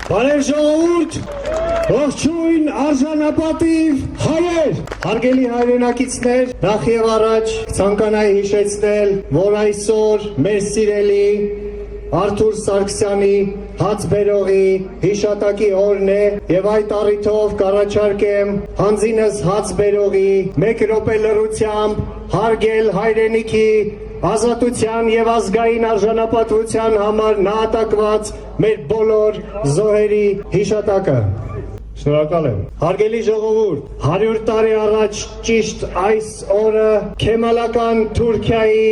Բարև ժողովուրդ, ողջույն արժանապատիվ հայեր, հարգելի հայրենակիցներ, նախ եւ առաջ ցանկանայի հիշեցնել, որ այսօր մեր սիրելի Արթուր Սարգսյանի հացբերողի հիշատակի օրն է եւ այդ առիթով կառաջարկեմ հանձինս հացբերողի 1 րոպե լռությամբ հարգել հայրենիքի ազատության եւ ազգային արժանապատվության համար նահատակված մեր բոլոր զոհերի հիշատակը։ Շնորհակալ եմ։ Հարգելի ժողովուրդ, 100 տարի առաջ ճիշտ այս օրը քեմալական Թուրքիայի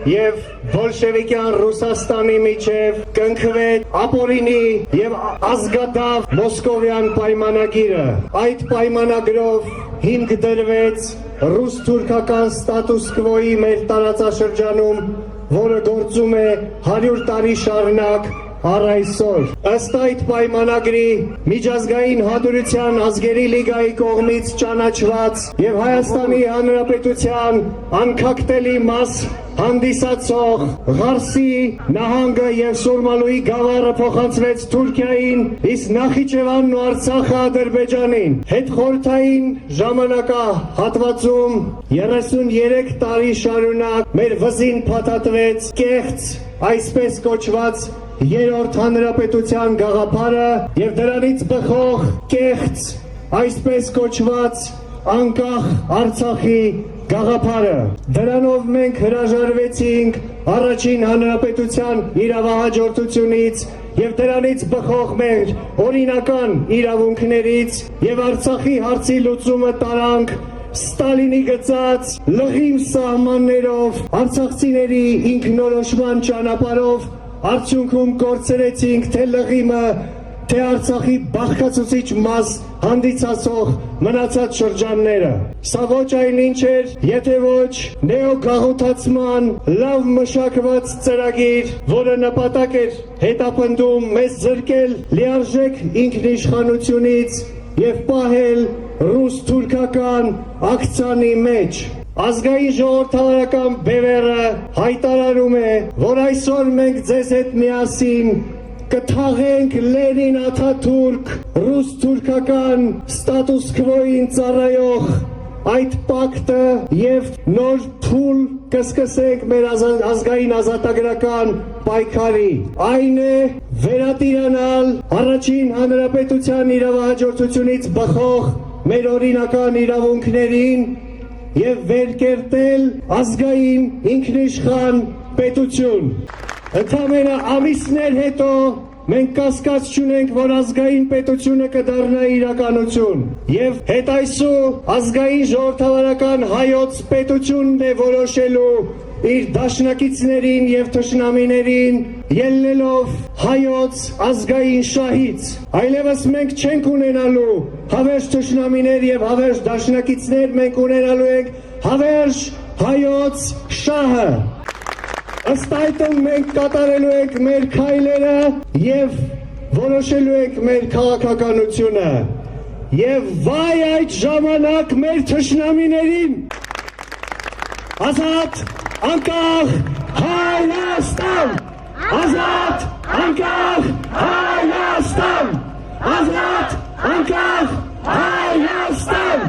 եւ բոլշևիկյան Ռուսաստանի միջև կնքվեց ապօրինի եւ ազգադավ Մոսկովյան պայմանագիրը։ Այդ պայմանագրով հիմք դրվեց ռուս-թուրքական ստատուս քվոյի մեր տարածաշրջանում, որը գործում է 100 տարի շարունակ առ այսօր։ Ըստ այդ պայմանագրի Միջազգային հադրության ազգերի լիգայի կողմից ճանաչված եւ Հայաստանի Հանրապետության անկախտելի մաս հանդիսացող Ղարսի նահանգը եւ Սուրմալուի գավառը փոխանցվեց Թուրքիային, իսկ Նախիջևանն ու Արցախը Ադրբեջանին։ Հետխորհրդային ժամանակահատվածում 33 տարի շարունակ մեր վզին փաթաթվեց կեղծ, այսպես կոչված Երրորդ հանրապետության գաղափարը եւ դրանից բխող կեղծ, այսպես կոչված անկախ Արցախի գաղափարը։ Դրանով մենք հրաժարվեցինք առաջին հանրապետության իրավահաջորդությունից եւ դրանից բխող մեր օրինական իրավունքներից եւ Արցախի հարցի լուծումը տարանք Ստալինի գծած լղիմ սահմաններով, արցախցիների ինքնորոշման ճանապարհով, արդյունքում կորցրեցինք թե լղիմը, թե Արցախի բաղկացուցիչ մաս հանդիսացող մնացած շրջանները։ Սա ոչ այլ ինչ էր, եթե ոչ նեոգաղութացման լավ մշակված ծրագիր, որը նպատակ էր հետապնդում մեզ զրկել լիարժեք ինքնիշխանությունից եւ պահել ռուս-թուրքական ակցիանի մեջ։ Ազգային ժողովրդավարական բևեռը հայտարարում է, որ այսօր մենք ձեզ հետ միասին կթաղենք Լենին-Աթաթուրք ռուս-թուրքական ստատուս քվոյին ծառայող այդ պակտը եւ նոր փուլ կսկսենք մեր ազգային ազատագրական պայքարի։ Այն է վերատիրանալ առաջին հանրապետության իրավահաջորդությունից բխող մեր օրինական իրավունքներին եւ վերկերտել ազգային ինքնիշխան պետություն։ Ընդամենը ամիսներ հետո մենք կասկած չունենք, որ ազգային պետությունը կդառնա իրականություն եւ հետայսու ազգային ժողովրդավարական հայոց պետությունն է որոշելու իր դաշնակիցներին եւ թշնամիներին ելնելով հայոց ազգային շահից։ Այլևս մենք չենք ունենալու հավերժ թշնամիներ եւ հավերժ դաշնակիցներ, մենք ունենալու ենք հավերժ հայոց շահը։ Ըստ այդմ մենք կատարելու ենք մեր քայլերը եւ որոշելու ենք մեր քաղաքականությունը։ Եվ վայ այդ ժամանակ մեր թշնամիներին։ Ազատ, անկախ Հայաստան! Ազատ, անկախ Հայաստան! Ազատ, անկախ Հայաստան!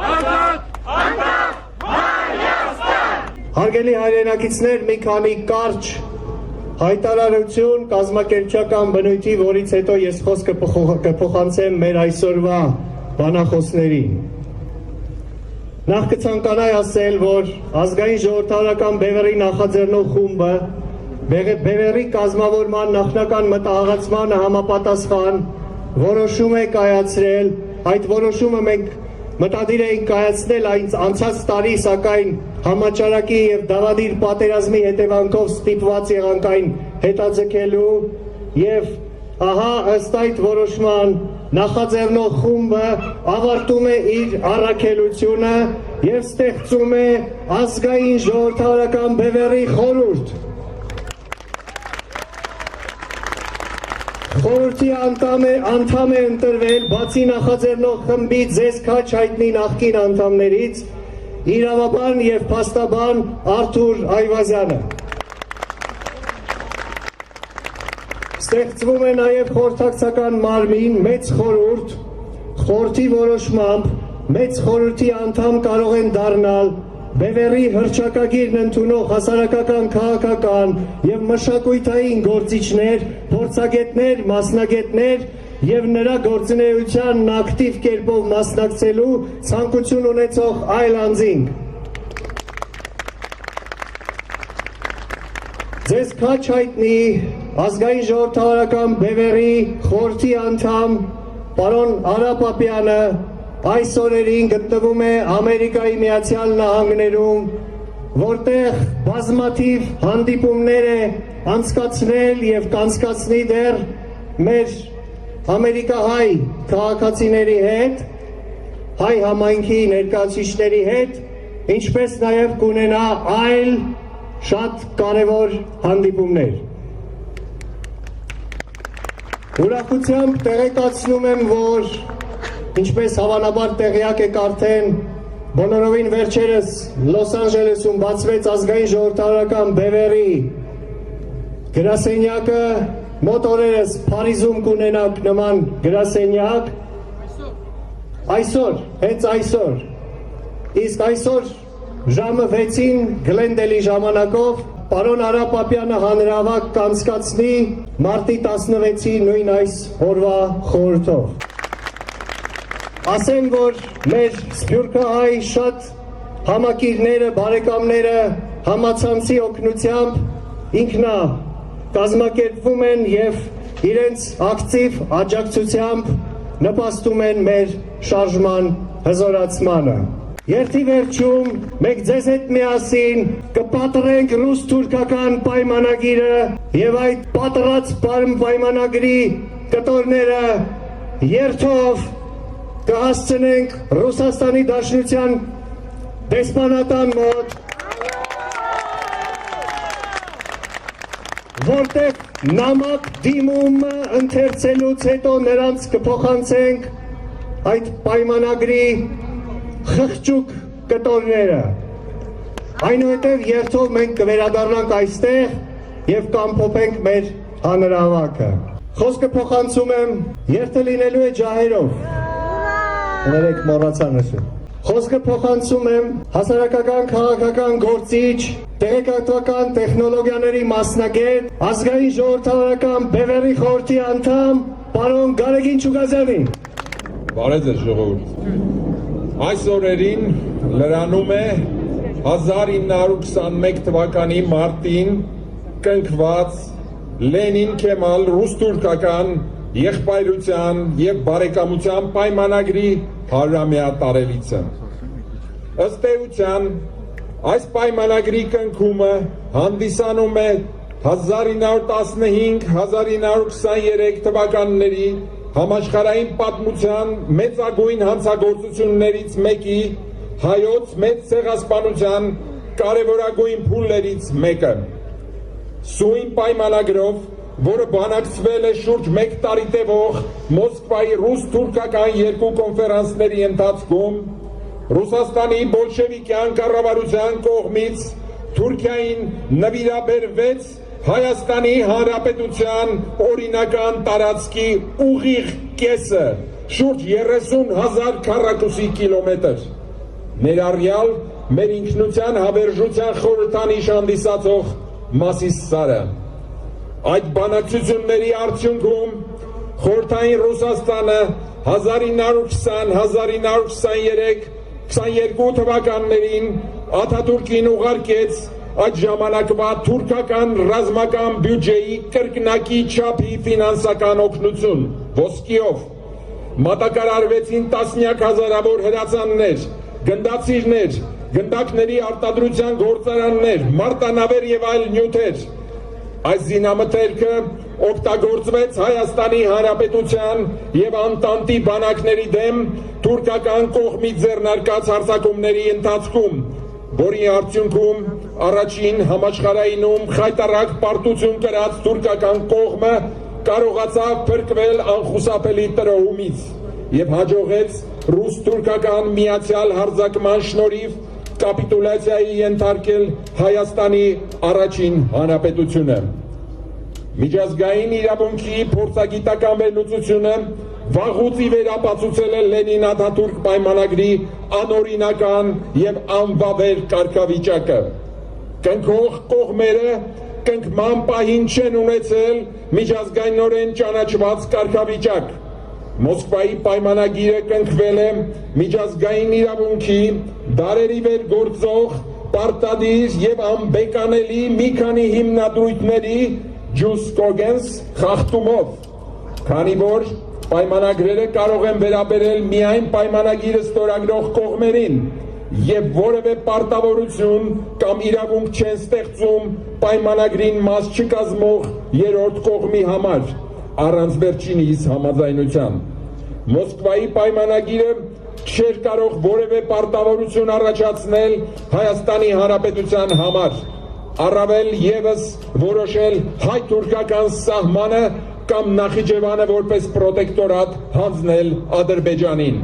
Ազատ, անկախ Հայաստան! Հարգելի հայրենակիցներ, մի քանի կարճ հայտարարություն կազմակերպչական բնույթի, որից հետո ես խոսքը կփոխանցեմ մեր այսօրվա բանախոսներին։ Նախ կցանկանայի ասել, որ ազգային ժողովրդավարական բևեռի նախաձեռնող խումբը բևեռի կազմավորման նախնական մտահղացմանը համապատասխան որոշում է կայացրել, այդ որոշումը մենք մտադիր էինք կայացնել անցած տարի, սակայն համաճարակի եւ դավադիր պատերազմի հետևանքով ստիպված եղանք այն հետաձգելու եւ ահա ըստ այդ որոշման նախաձեռնող խումբը ավարտում է իր առաքելությունը եւ ստեղծում է ազգային ժողովրդավարական բևեռի խորհուրդ։ Խորհրդի անդամ է ընտրվել բացի նախաձեռնող խմբի ձեզ քաչ հայտնի նախկին անդամներից իրավաբան եւ փաստաբան Արթուր Այվազյանը։ Ստեղծվում է նաև խորհրդակցական մարմին մեծ խորհուրդ, խորհրդի որոշմամբ մեծ խորհրդի անդամ կարող են դառնալ Բևեռի հռչակագիրն ընդունող հասարակական քաղաքական եւ մշակութային գործիչներ, փորձագետներ, մասնագետներ եւ նրա գործունեությանն ակտիվ կերպով մասնակցելու ցանկություն ունեցող այլ անձինք։ Ձեզ քաչ հայտնի ազգային ժողովրդավարական Բևեռի խորհրդի անդամ պարոն Արա Պապյանը այս օրերին գտնվում է Ամերիկայի Միացյալ Նահանգներում, որտեղ բազմաթիվ հանդիպումներ է անցկացրել եւ կանցկացնի դեռ մեր ամերիկահայ քաղաքացիների հետ, հայ համայնքի ներկայացուցիչների հետ, ինչպես նաեւ կունենա այլ շատ կարևոր հանդիպումներ։ Ուրախությամբ տեղեկացնում եմ, որ ինչպես հավանաբար տեղյակ եք արդեն, բոլորովին վերջերս Լոս Անջելեսում բացվեց ազգային ժողովրդավարական Բևեռի գրասենյակը, մոտ օրերս Փարիզում կունենանք նման գրասենյակ, այսօր, հենց այսօր, իսկ այսօր ժամը 6-ին Գլենդելի ժամանակով պարոն Արա Պապյանը հանրահավաք կանցկացնի մարտի 16-ի նույն այս օրվա խորհրդով։ Ասեմ, որ մեր սփյուռքահայ շատ համակիրները, բարեկամները համացանցի օգնությամբ ինքնա կազմակերպվում են եւ իրենց ակտիվ աջակցությամբ նպաստում են մեր շարժման հզորացմանը։ Երթի վերջում մենք ձեզ հետ միասին կպատրենք ռուս-թուրքական պայմանագիրը եւ այդ պատրած պայմանագրի կտորները երթով կհասցնենք Ռուսաստանի Դաշնության դեսպանատան մոտ, որտեղ նամակ դիմումը ընթերցելուց հետո նրանց կփոխանցենք այդ պայմանագրի խղճուկ կտորները։ Այնուհետև երթով մենք կվերադառնանք այստեղ եւ կամփոփենք մեր հանրահավաքը։ Խոսքը փոխանցում եմ, երթը լինելու է ջահերով։ Ներեք մոռացա նշել։ Խոսքը փոխանցում եմ հասարակական քաղաքական գործիչ, տեղեկատվական տեխնոլոգիաների մասնագետ, ազգային ժողովրդավարական Բևեռի խորհրդի անդամ պարոն Գարեգին Չուգազյանին։ Բարև ձեզ ժողովուրդ։ Այս օրերին լրանում է 1921 թվականի մարտին կնքված Լենին Քեմալ ռուս-թուրքական եղբայրության եւ բարեկամության պայմանագրի 100-ամյա տարելիցը։ Ըստ էության, այս պայմանագրի կնքումը հանդիսանում է 1915-1923 թվականների համաշխարհային պատմության մեծագույն հանցագործություններից մեկի հայոց մեծ ցեղասպանության կարևորագույն փուլերից մեկը։ Սույն պայմանագրով, որը բանակցվել է շուրջ 1 տարի տևող Մոսկվայի ռուս-թուրքական երկու կոնֆերանսների ընթացքում, Ռուսաստանի բոլշևիկյան կառավարության կողմից Թուրքիային նվիրաբերվեց Հայաստանի Հանրապետության օրինական տարածքի ուղիղ կեսը, շուրջ 30,000 քառակուսի կիլոմետր, ներառյալ մեր ինքնության հավերժության խորհրդանիշ հանդիսացող Մասիսսարը։ Այդ բանակցությունների արդյունքում խորհրդային Ռուսաստանը 1920-1923-22 թվականներին Աթաթուրքին ուղարկեց այդ ժամանակվա թուրքական ռազմական բյուջեի կրկնակի չափի ֆինանսական օգնություն ոսկիով։ Մատակարարվեցին տասնյակ հազարավոր հրացաններ, գնդացիրներ, գնդակների արտադրության գործարաններ, մարտանավեր եւ այլ նյութեր։ Այս զինամթերքը օգտագործվեց Հայաստանի Հանրապետության եւ Անտանտի բանակների դեմ թուրքական կողմի ձեռնարկած հարձակումների ընթացքում, որի արդյունքում առաջին համաշխարհայինում խայտառակ պարտություն կրած թուրքական կողմը կարողացավ փրկվել անխուսափելի տրոհումից եւ հաջողեց ռուս-թուրքական միացյալ հարձակման շնորհիվ կապիտուլյացիայի ենթարկել Հայաստանի առաջին հանրապետությունը։ Միջազգային իրավունքի փորձագիտական վերլուծությունը վաղուց ի վեր ապացուցել է Լենին-Աթաթուրք պայմանագրի անօրինական եւ անվավեր կարգավիճակը։ Կնքող կողմերը կնքման պահին չեն ունեցել միջազգայինորեն ճանաչված կարգավիճակ։ Մոսկվայի պայմանագիրը կնքվել է միջազգային իրավունքի դարերի վեր գործող պարտադիր եւ անբեկանելի մի քանի հիմնադրույթների ջուս կոգենս խախտումով, քանի որ պայմանագրերը կարող են վերաբերել միայն պայմանագիրը ստորագրող կողմերին եւ որևէ պարտավորություն կամ իրավունք չեն ստեղծում պայմանագրին մաս չկազմող երրորդ կողմի համար, առանց վերջինիս համաձայնության։ Մոսկվայի պայմանագիրը չէր կարող որևէ պարտավորություն առաջացնել Հայաստանի Հանրապետության համար, առավել եւս որոշել հայ-թուրքական սահմանը կամ Նախիջևանը որպես պրոտեկտորատ հանձնել Ադրբեջանին։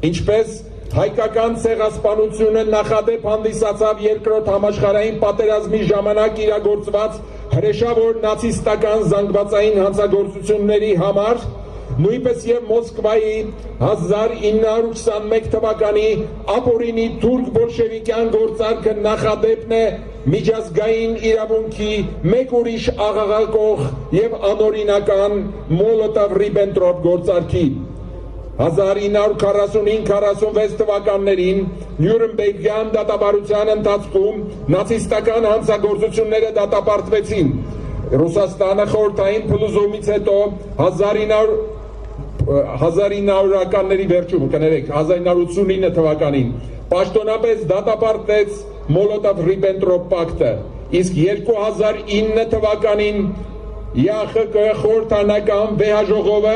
Ինչպես հայկական ցեղասպանությունը նախադեպ հանդիսացավ երկրորդ համաշխարհային պատերազմի ժամանակ իրագործված հրեշավոր նացիստական զանգվածային հանցագործությունների համար, նույնպես եւ Մոսկվայի 1921 թվականի ապօրինի թուրք բոլշևիկյան գործարքը նախադեպն է միջազգային իրավունքի մեկ ուրիշ աղաղակող եւ անօրինական Մոլոտով-Ռիբենտրոպ գործարքի։ 1945-46 թվականներին Նյուրնբերգյան դատավարության ընթացքում նացիստական հանցագործությունները դատապարտվեցին։ Ռուսաստանը խորհրդային փլուզումից հետո 1900-ականների վերջում, կներեք, 1989 թվականին պաշտոնապես դատապարտեց Մոլոտով-Ռիբենտրոպ պակտը, իսկ 2009 թվականին ԵԱԽԿ խորհրդանական վեհաժողովը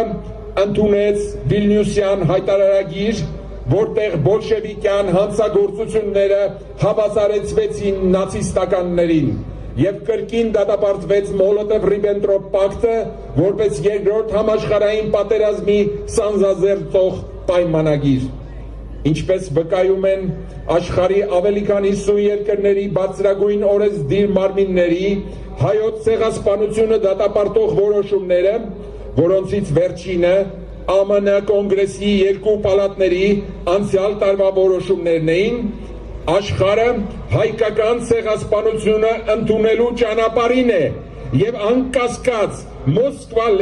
ընդունեց Վիլնյուսյան հայտարարագիր, որտեղ բոլշևիկյան հանցագործությունները հավասարեցվեցին նացիստականներին եւ կրկին դատապարտվեց Մոլոտով-Ռիբենտրոպ պակտը որպես երկրորդ համաշխարհային պատերազմի սանձազերծող պայմանագիր։ Ինչպես վկայում են աշխարհի ավելի քան 50 երկրների բարձրագույն օրենսդիր մարմինների հայոց ցեղասպանությունը դատապարտող որոշումները, որոնցից վերջինը ԱՄՆ կոնգրեսի երկու պալատների անցյալ տարվա որոշումներն էին, աշխարհը հայկական ցեղասպանությունը ընդունելու ճանապարհին է եւ անկասկած Մոսկվայի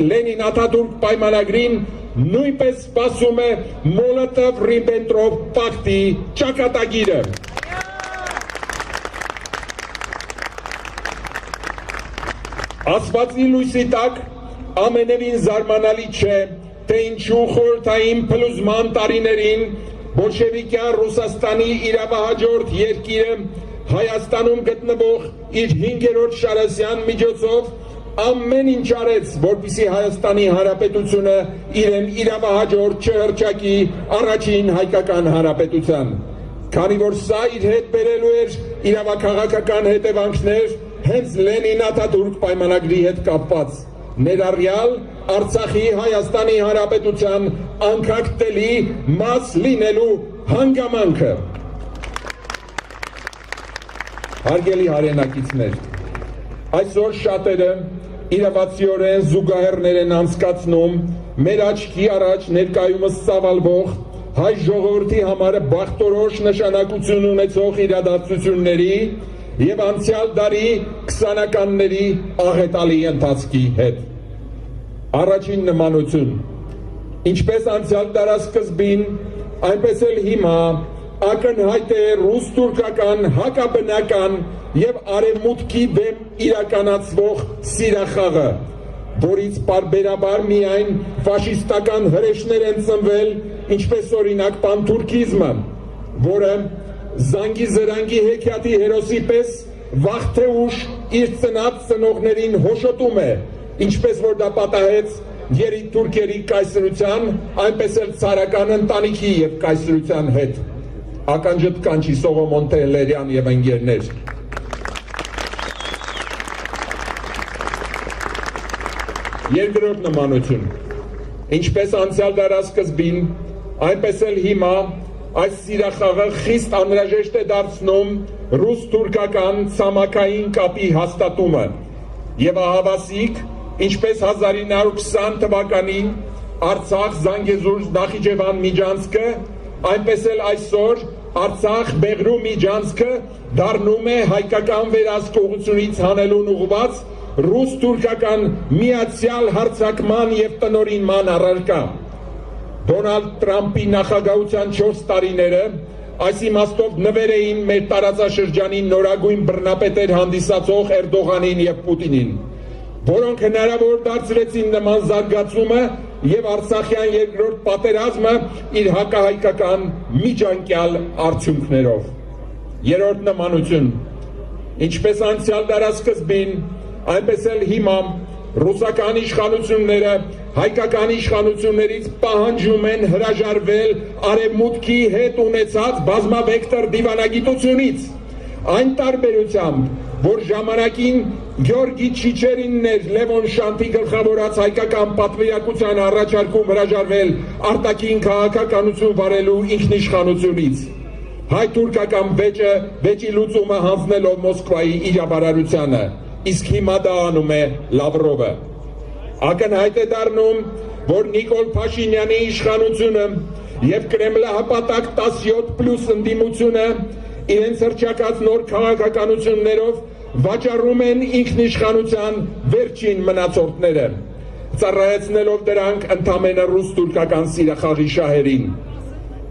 Լենին-Աթաթուրք պայմանագրին նույնպես սպասում է Մոլոտով-Ռիբենտրոպ պակտի ճակատագիրը։ Ասվածի լույսի տակ ամենևին զարմանալի չէ, թե ինչու խորհրդային փլուզման տարիներին բոլշևիկյան Ռուսաստանի իրավահաջորդ երկիրը Հայաստանում գտնվող իր 5-րդ Շարասյան միջոցով ամեն ինչ արեց, որպեսզի Հայաստանի Հանրապետությունը իրեն իրավահաջորդ չհռչակի առաջին հայկական հանրապետության։ Քանի որ սա իր հետ բերելու էր իրավաքաղաքական հետևանքներ հենց Լենին-Աթաթուրք պայմանագրի հետ կապված, ներառյալ Արցախի Հայաստանի Հանրապետության անկախտելի մաս լինելու հանգամանքը։ Հարգելի հայրենակիցներ, այսօր շատերը իրավացիորեն զուգահեռներ են անցկացնում մեր աչքի առաջ ներկայումս ծավալվող հայ ժողովրդի համար բախտորոշ նշանակություն ունեցող իրադարձությունների եւ անցյալ դարի 20-ականների աղետալի ընթացքի հետ։ Առաջին նմանություն, ինչպես անցյալ դարասկզբին, այնպես էլ հիմա ակնհայտ է ռուս-թուրքական հակաբնական եւ արևմուտքի դեմ իրականացվող սիրախաղը, որից պարբերաբար միայն ֆաշիստական հրեշներ են ծնվել, ինչպես օրինակ պանթուրքիզմը, որը զանգի զրանգի հեքիաթի հերոսի պես վաղ թե ուշ իր ծնած ծնողներին հոշոտում է, ինչպես որ դա պատահեց երիտթ թուրքերի կայսրության, այնպես էլ ցարական ընտանիքի եւ կայսրության հետ։ Ականջդ կանչի Սողոմոն Տեհլերյան եւ ընկերներ։ Երկրորդ նմանություն, ինչպես անցյալ դարասկզբին, այնպես էլ հիմա այս սիրախաղը խիստ անհրաժեշտ է դարձնում ռուս-թուրքական ցամաքային կապի հաստատումը եւ ահավասիկ, ինչպես 1920 թվականին Արցախ, Զանգեզուր, Նախիջևան միջանցքը, այնպես էլ այսօր Արցախ, Բեղրու միջանցքը դառնում է հայկական վերահսկողությունից հանելուն ուղղված ռուս-թուրքական միացյալ հարձակման եւ տնօրինման առարկա։ Դոնալդ Տրամփի նախագահության 4 տարիները այս իմաստով նվեր էին մեր տարածաշրջանի նորագույն բռնապետեր հանդիսացող Էրդողանին եւ Պուտինին, որոնք հնարավոր դարձրեցին նման զարգացումը եւ Արցախյան երկրորդ պատերազմը իր հակահայկական միջանկյալ արդյունքներով։ Երրորդ նմանություն, ինչպես անցյալ դարասկզբին, այնպես էլ հիմա ռուսական իշխանությունները հայկական իշխանություններից պահանջում են հրաժարվել արևմուտքի հետ ունեցած բազմավեկտոր դիվանագիտությունից, այն տարբերությամբ, որ ժամանակին Գյորգի Չիչերինն էր Լևոն Շանթի գլխավորած հայկական պատվիրակության առաջարկում հրաժարվել արտաքին քաղաքականություն վարելու ինքնիշխանությունից, հայ-թուրքական վեճի լուծումը հանձնելով Մոսկվայի իրավարարությանը, իսկ հիմա դա անում է Լավրովը։ Ակնհայտ է դառնում, որ Նիկոլ Փաշինյանի իշխանությունը եւ կրեմլահպատակ 17+ ընդդիմությունը իրենց հռչակած նոր քաղաքականություններով վաճառում են ինքնիշխանության վերջին մնացորդները, ծառայեցնելով դրանք ընդամենը ռուս-թուրքական սիրախաղի շահերին։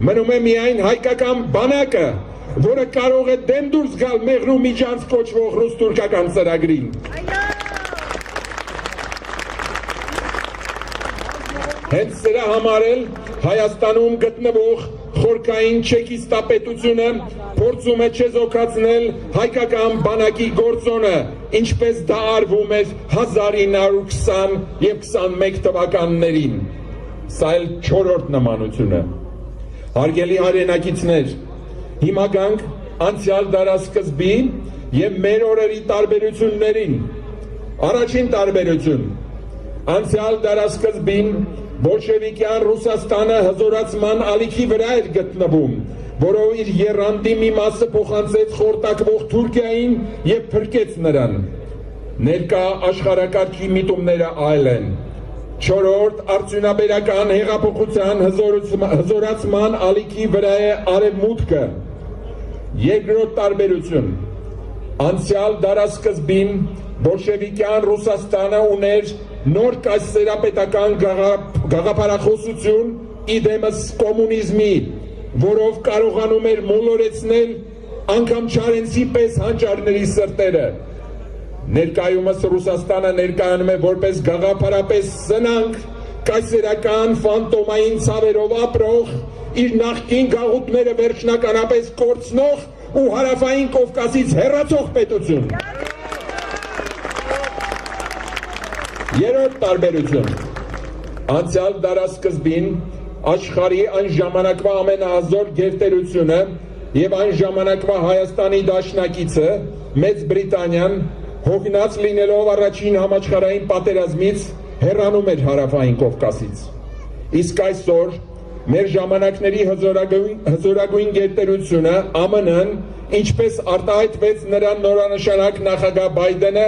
Մնում է միայն հայկական բանակը, որը կարող է դեմ դուրս գալ Մեղրու միջանց կոչվող ռուս-թուրքական ծրագրին։ Հենց սրա համար էլ Հայաստանում գտնվող խորքային չեկիստապետությունը փորձում է չեզոքացնել հայկական բանակի գործոնը, ինչպես դա արվում էր 1920 եւ 21 թվականներին։ Սա էլ 4-րդ նմանությունը։ Հարգելի հայրենակիցներ, հիմա գանք անցյալ դարասկզբի եւ մեր օրերի տարբերություններին։ Առաջին տարբերություն. անցյալ դարասկզբին բոլշևիկյան Ռուսաստանը հզորացման ալիքի վրա էր գտնվում, որով իր եռանդի մի մասը փոխանցեց խորտակվող Թուրքիային եւ փրկեց նրան։ Ներկա աշխարհակարգի միտումները այլ են։ 4-րդ արդյունաբերական հեղափոխության հզորացման ալիքի վրա է արևմուտքը։ Երկրորդ տարբերություն. անցյալ դարասկզբին բոլշևիկյան Ռուսաստանը ուներ նոր կայսերապետական գաղափարախոսություն իդեմս կոմունիզմի, որով կարողանում էր մոլորեցնել անգամ Չարենցի պես հանճարների սրտերը։ Ներկայումս Ռուսաստանը ներկայանում է որպես գաղափարապես սնանկ, կայսերական ֆանտոմային ցավերով ապրող, իր նախկին գաղութները վերջնականապես կորցնող ու հարավային Կովկասից հեռացող պետություն։ Երրորդ տարբերություն. անցյալ դարասկզբին աշխարհի այն ժամանակվա ամենահզոր գերտերությունը եւ այն ժամանակվա Հայաստանի դաշնակիցը Մեծ Բրիտանիան հոգնած լինելով առաջին համաշխարհային պատերազմից հեռանում էր հարավային Կովկասից։ Իսկ այսօր մեր ժամանակների հզորագույն գերտերությունը ԱՄՆ-ն, ինչպես արտահայտվեց նրան նորանշանակ նախագահ Բայդենը,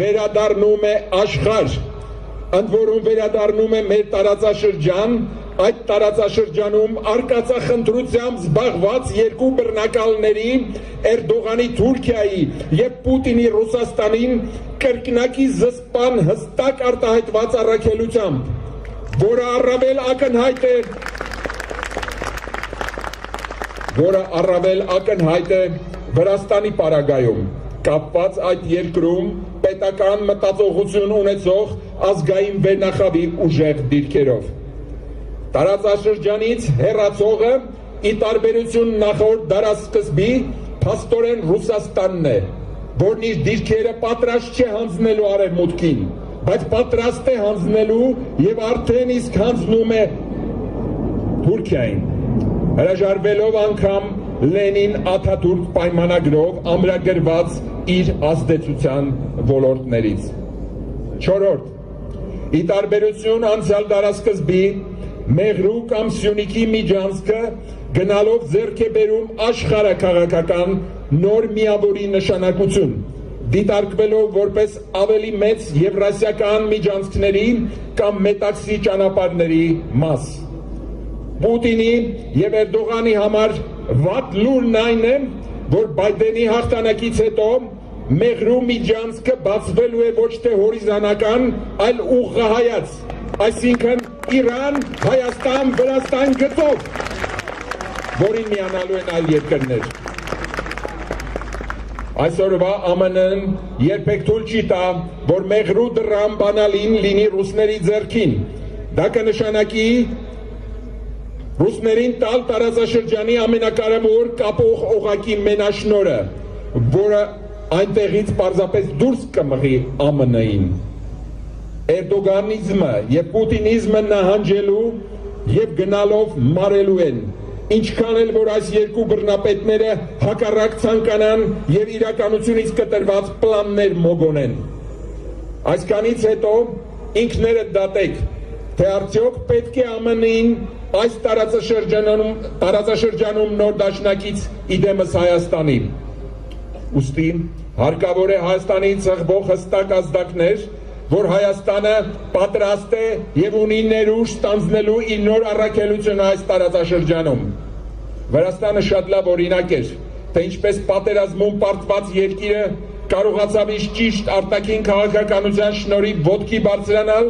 վերադառնում է աշխարհ, ընդ որում վերադառնում է մեր տարածաշրջան, այդ տարածաշրջանում արկածախնդրությամբ զբաղված երկու բռնակալների Էրդողանի Թուրքիայի եւ Պուտինի Ռուսաստանին կրկնակի զսպան հստակ արտահայտված առաքելությամբ, որը առավել ակնհայտ է Վրաստանի պարագայում, կապված այդ երկրում պետական մտածողություն ունեցող ազգային վերնախավի ուժեղ դիրքերով։ Տարածաշրջանից հեռացողը ի տարբերություն նախորդ դարասկզբի փաստորեն Ռուսաստանն է, որն իր դիրքերը պատրաստ չէ հանձնելու արևմուտքին, բայց պատրաստ է հանձնելու եւ արդեն իսկ հանձնում է Թուրքիային, հրաժարվելով անգամ Լենին-Աթաթուրք պայմանագրով ամրագրված իր ազդեցության ոլորտներից։ 4-րդ. Ի տարբերություն անցյալ դարասկզբի Մեղրու կամ Սյունիքի միջանցքը գնալով ձեռք է բերում աշխարհաքաղաքական նոր միավորի նշանակություն, դիտարկվելով որպես ավելի մեծ եվրասիական միջանցքների կամ մետաքսի ճանապարհների մաս։ Պուտինի եւ Էրդողանի համար վատ լուրն այն է, որ Բայդենի հաղթանակից հետո մեղրու միջանցքը բացվելու է ոչ թե հորիզոնական, այլ ուղղահայաց, այսինքն Իրան, Հայաստան, Վրաստան գծով, որին միանալու են այլ երկրներ։ Այսօրվա ԱՄՆ-ն երբեք թույլ չի տա, որ մեղրու դռան բանալին լինի ռուսների ձեռքին։ Դա կնշանակի ռուսներին տալ տարածաշրջանի ամենակարևոր կապող օղակի մենաշնորհը, որը այնտեղից պարզապես դուրս կմղի ԱՄՆ-ին։ Էրդողանիզմը եւ պուտինիզմը նահանջելու եւ գնալով մարելու են, ինչքան էլ որ այս երկու բռնապետները հակառակ ցանկանան եւ իրականությունից կտրված պլաններ մոգոնեն։ Այսքանից հետո ինքներդ դատեք, թե արդյոք պետք է ԱՄՆ-ին այս տարածաշրջանում նոր դաշնակից իդեմս Հայաստանի։ Ուստի հարկավոր է Հայաստանի ցղվող հստակ ազդակներ, որ Հայաստանը պատրաստ է եւ ունի ներուժ ստանձնելու իր նոր առաքելությունը այս տարածաշրջանում։ Վրաստանը շատ լավ օրինակ էր, թե ինչպես պատերազմում պարտված երկիրը կարողացավ իր ճիշտ արտաքին քաղաքականության շնորհիվ ոտքի բարձրանալ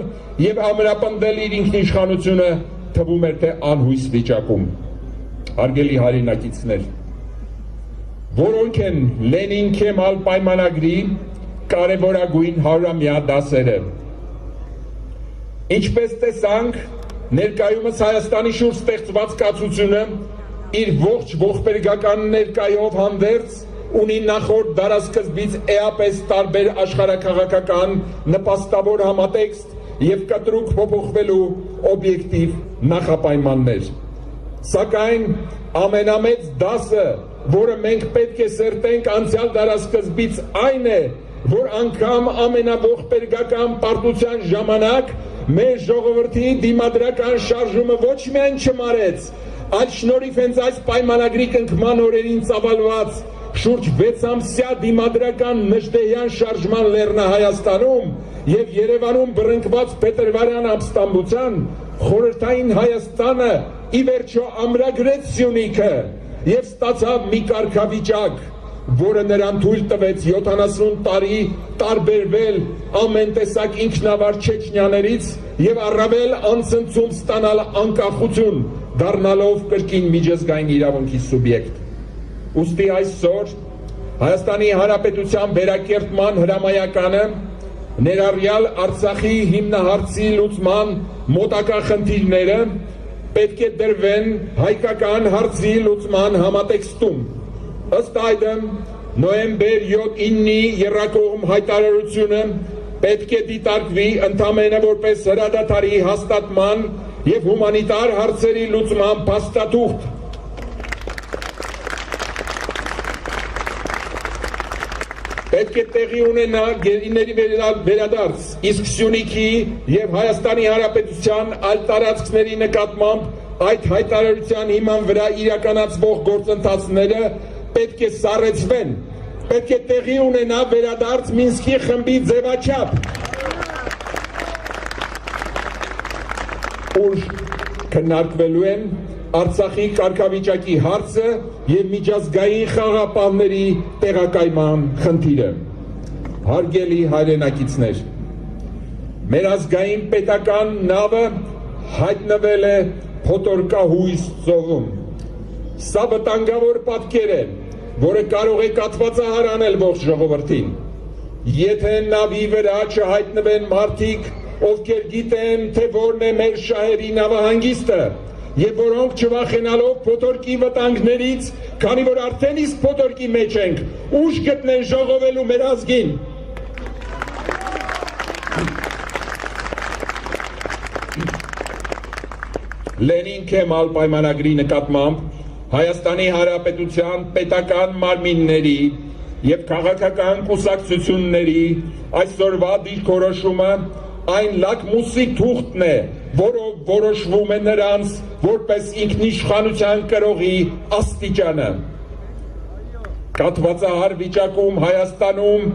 եւ ամրապնդել իր ինքնիշխանությունը, թվում էր թե անհույս վիճակում։ Հարգելի հայրենակիցներ, որոնք են Լենին-Քեմալ պայմանագրի կարևորագույն 100-ամյա դասերը։ Ինչպես տեսանք, ներկայումս Հայաստանի շուրջ ստեղծված կացությունը իր ողջ ողբերգական ներկայով հանդերձ ունի նախորդ դարասկզբից էապես տարբեր աշխարհաքաղաքական նպաստավոր համատեքստ եւ կտրուկ փոփոխվելու օբյեկտիվ նախապայմաններ։ Սակայն ամենամեծ դասը, որը մենք պետք է սերտենք անցյալ դարասկզբից, այն է, որ անգամ ամենաողբերգական պարտության ժամանակ մեր ժողովրդի դիմադրական շարժումը ոչ միայն չմարեց, այլ շնորհիվ հենց այս պայմանագրի կնքման օրերին ծավալված շուրջ 6 ամսյա դիմադրական Նժդեհյան շարժման Լեռնահայաստանում եւ Երևանում բռնկված Փետրվարյան ապստամբության խորհրդային Հայաստանը ի վերջո ամրագրեց Սյունիքը եւ ստացավ մի կարգավիճակ, որը նրան թույլ տվեց 70 տարի տարբերվել ամեն տեսակ ինքնավար չեչնիաներից եւ առավել անցնցում ստանալ անկախություն, դառնալով կրկին միջազգային իրավունքի սուբյեկտ։ Ուստի այսօր Հայաստանի Հանրապետության վերակերտման հրամայականը ներառյալ Արցախի հիմնահարցի լուծման մոտակա խնդիրները պետք է դրվեն հայկական հարցի լուծման համատեքստում։ Ըստ այդմ նոյեմբեր 7-9-ի եռակողմ հայտարարությունը պետք է դիտարկվի ընդամենը որպես հրադադարի հաստատման եւ հումանիտար հարցերի լուծման փաստաթուղթ։ Պետք է տեղի ունենա գերիների վերադարձ, իսկ Սյունիքի եւ Հայաստանի Հանրապետության այլ տարածքների նկատմամբ այդ հայտարարության հիման վրա իրականացվող գործընթացները պետք է սառեցվեն, պետք է տեղի ունենա վերադարձ Մինսկի խմբի ձևաչափ, ուր քննարկվելու են Արցախի կարգավիճակի հարցը եւ միջազգային խաղապահների տեղակայման խնդիրը։ Հարգելի հայրենակիցներ, մեր ազգային պետական նավը հայտնվել է Փոթորկահույս ծովում։ Սա վտանգավոր պատկեր է, որը կարող է կաթվածահար անել ողջ ժողովրդին։ Եթե նավի վրա չհայտնվեն մարդիկ, ովքեր գիտեն, թե որն է մեր շահերի նավահանգիստը, եւ որոնք չվախենալով փոթորկի վտանգներից, քանի որ արդեն իսկ փոթորկի մեջ ենք, ուժ գտնեն ժողովելու մեր ազգին։ Լենին-Քեմալ պայմանագրի նկատմամբ Հայաստանի Հանրապետության պետական մարմինների եւ քաղաքական կուսակցությունների այսօրվա դիրքորոշումը այն լակմուսի թուղթն է, որով որոշվում է նրանց որպես ինքնիշխանության կրողի աստիճանը։ Կաթվածահար վիճակում Հայաստանում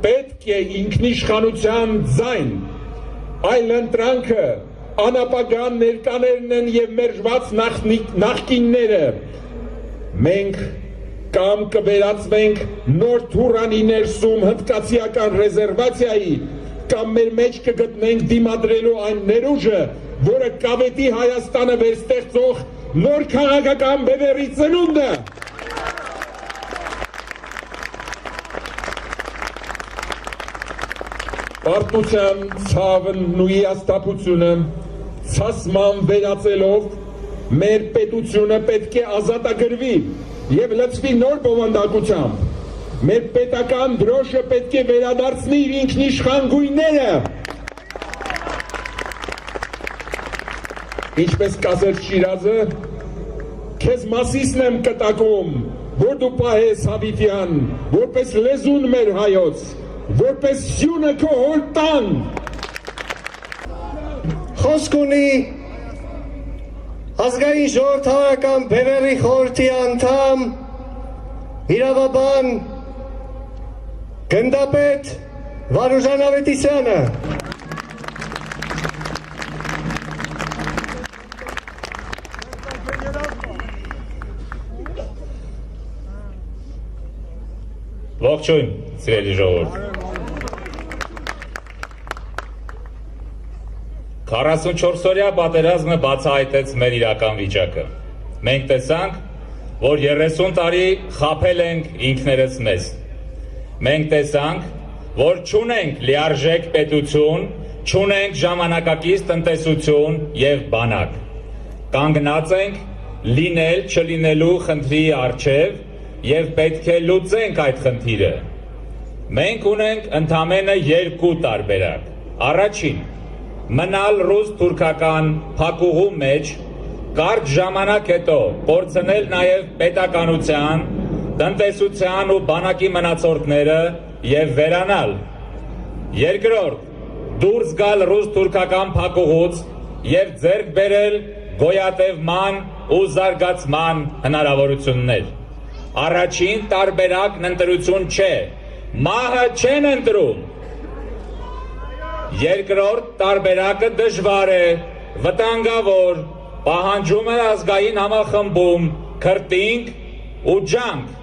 պետք է ինքնիշխանության ձայն, այլ ընտրանքը անապագան ներկաներն են և մերժված նախկինները։ Մենք կամ կվերածվենք նոր Թուրանի ներսում հնդկացիական ռեզերվացիայի, կամ մեր մեջ կգտնենք դիմադրելու այն ներուժը, որը կավետի Հայաստանը վերստեղծող նոր քաղաքական բևեռի ծնունդը։ Պարտության ցավն ու հիասթափությունը ցասման վերածելով մեր պետությունը պետք է ազատագրվի և լցվի նոր բովանդակությամբ։ Մեր պետական դրոշը պետք է վերադարձնի իր ինքնիշխան գույները։ Ինչպես կասեր Շիրազը, քեզ մասիսն եմ կտակում, որ դու պահես Հավիտյան, որպես լեզուն մեր հայոց, որպես սյունը քո հոր տան։ Խոսք ունի ազգային ժողովրդական բևեռի խորհրդի անդամ, իրավաբան, գնդապետ Վարուժան Ավետիսյանը։ Ողջույն, սիրելի ժողովուրդ։ 44-օրյա պատերազմը բացահայտեց մեր իրական վիճակը։ Մենք տեսանք, որ 30 տարի խաբել ենք ինքներս մեզ։ Մենք տեսանք, որ չունենք լիարժեք պետություն, չունենք ժամանակակից տնտեսություն և բանակ։ Կանգնած ենք լինել չլինելու խնդրի առջև և պետք է լուծենք այդ խնդիրը։ Մենք ունենք ընդամենը երկու տարբերակ։ Առաջին, մնալ ռուս-թուրքական փակուղու մեջ, կարճ ժամանակ հետո կորցնել նաև պետականության, տնտեսության ու բանակի մնացորդները և վերանալ։ Երկրորդ, դուրս գալ ռուս-թուրքական փակուղուց և ձեռք բերել գոյատևման ու զարգացման հնարավորություններ։ Առաջին տարբերակն ընտրություն չէ, մահը չեն ընտրում։ Երկրորդ տարբերակը դժվար է, վտանգավոր, պահանջում է ազգային համախմբում, քրտինք ու ջանք։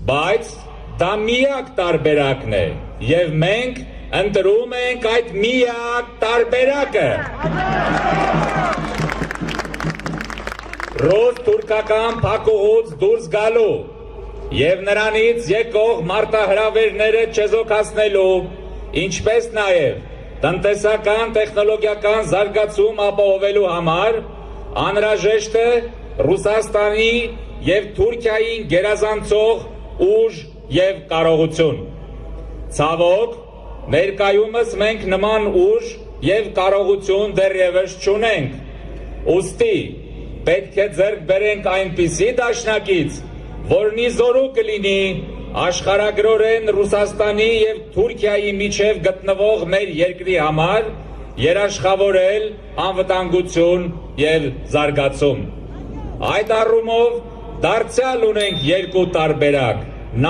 Բայց դա միակ տարբերակն է, և մենք ընտրում ենք այդ միակ տարբերակը։ Ռուս-թուրքական փակուղուց դուրս գալու և նրանից եկող մարտահրավերները չեզոքացնելու, ինչպես նաև տնտեսական տեխնոլոգիական զարգացում ապահովելու համար անհրաժեշտ է Ռուսաստանի և Թուրքիային գերազանցող ուժ և կարողություն։ Ցավոք, ներկայումս մենք նման ուժ և կարողություն դեռևս չունենք։ Ուստի պետք է ձեռք բերենք այնպիսի դաշնակից, որն ի զորու կլինի աշխարհագրորեն Ռուսաստանի և Թուրքիայի միջև գտնվող մեր երկրի համար երաշխավորել անվտանգություն և զարգացում։ Այդ առումով դարձյալ ունենք երկու տարբերակ՝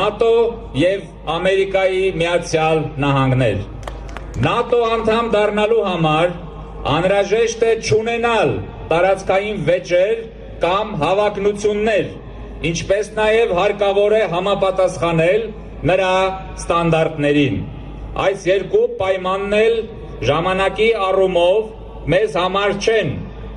ՆԱՏՕ և Ամերիկայի Միացյալ Նահանգներ։ ՆԱՏՕ անդամ դառնալու համար անհրաժեշտ է չունենալ տարածքային վեճեր կամ հավակնություններ, ինչպես նաև հարկավոր է համապատասխանել նրա ստանդարտներին։ Այս երկու պայմանն էլ ժամանակի առումով մեզ համար չեն,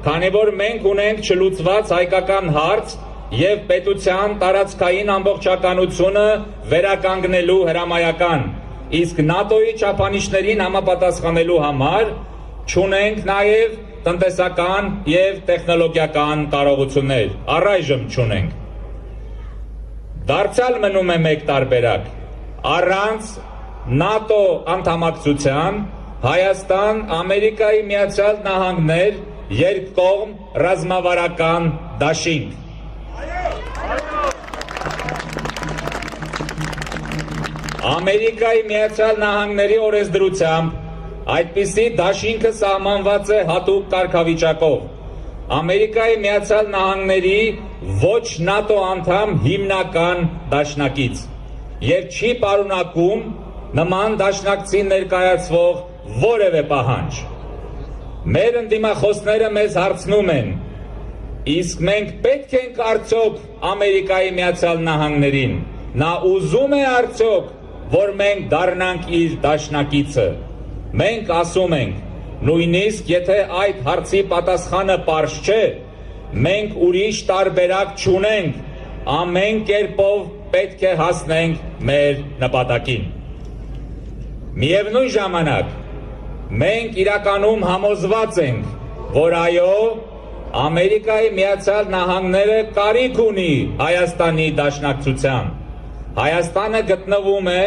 քանի որ մենք ունենք չլուծված հայկական հարց և պետության տարածքային ամբողջականությունը վերականգնելու հրամայական, իսկ ՆԱՏՕ-ի չափանիշներին համապատասխանելու համար չունենք նաև տնտեսական և տեխնոլոգիական կարողություններ, առայժմ չունենք։ Դարձյալ մնում է մեկ տարբերակ՝ առանց ՆԱՏՕ անդամակցության Հայաստան, Ամերիկայի Միացյալ Նահանգներ երկկողմ ռազմավարական դաշինք։ Ամերիկայի Միացյալ Նահանգների օրենսդրությամբ այդպիսի դաշինքը սահմանված է հատուկ կարգավիճակով։ Ամերիկայի Միացյալ Նահանգների ոչ ՆԱՏՕ անդամ հիմնական դաշնակից եւ չի պարունակում նման դաշնակցին ներկայացվող որևէ պահանջ։ Մեր ընդդիմախոսները մեզ հարցնում են. իսկ մենք պետք ենք արդյոք Ամերիկայի Միացյալ Նահանգներին, նա ուզում է արդյոք, որ մենք դառնանք իր դաշնակիցը։ Մենք ասում ենք, նույնիսկ եթե այդ հարցի պատասխանը պարզ չէ, մենք ուրիշ տարբերակ չունենք, ամեն կերպով պետք է հասնենք մեր նպատակին։ Միևնույն ժամանակ, մենք իրականում համոզված ենք, որ այո, Ամերիկայի Միացյալ Նահանգները կարիք ունի Հայաստանի դաշնակցության։ Հայաստանը գտնվում է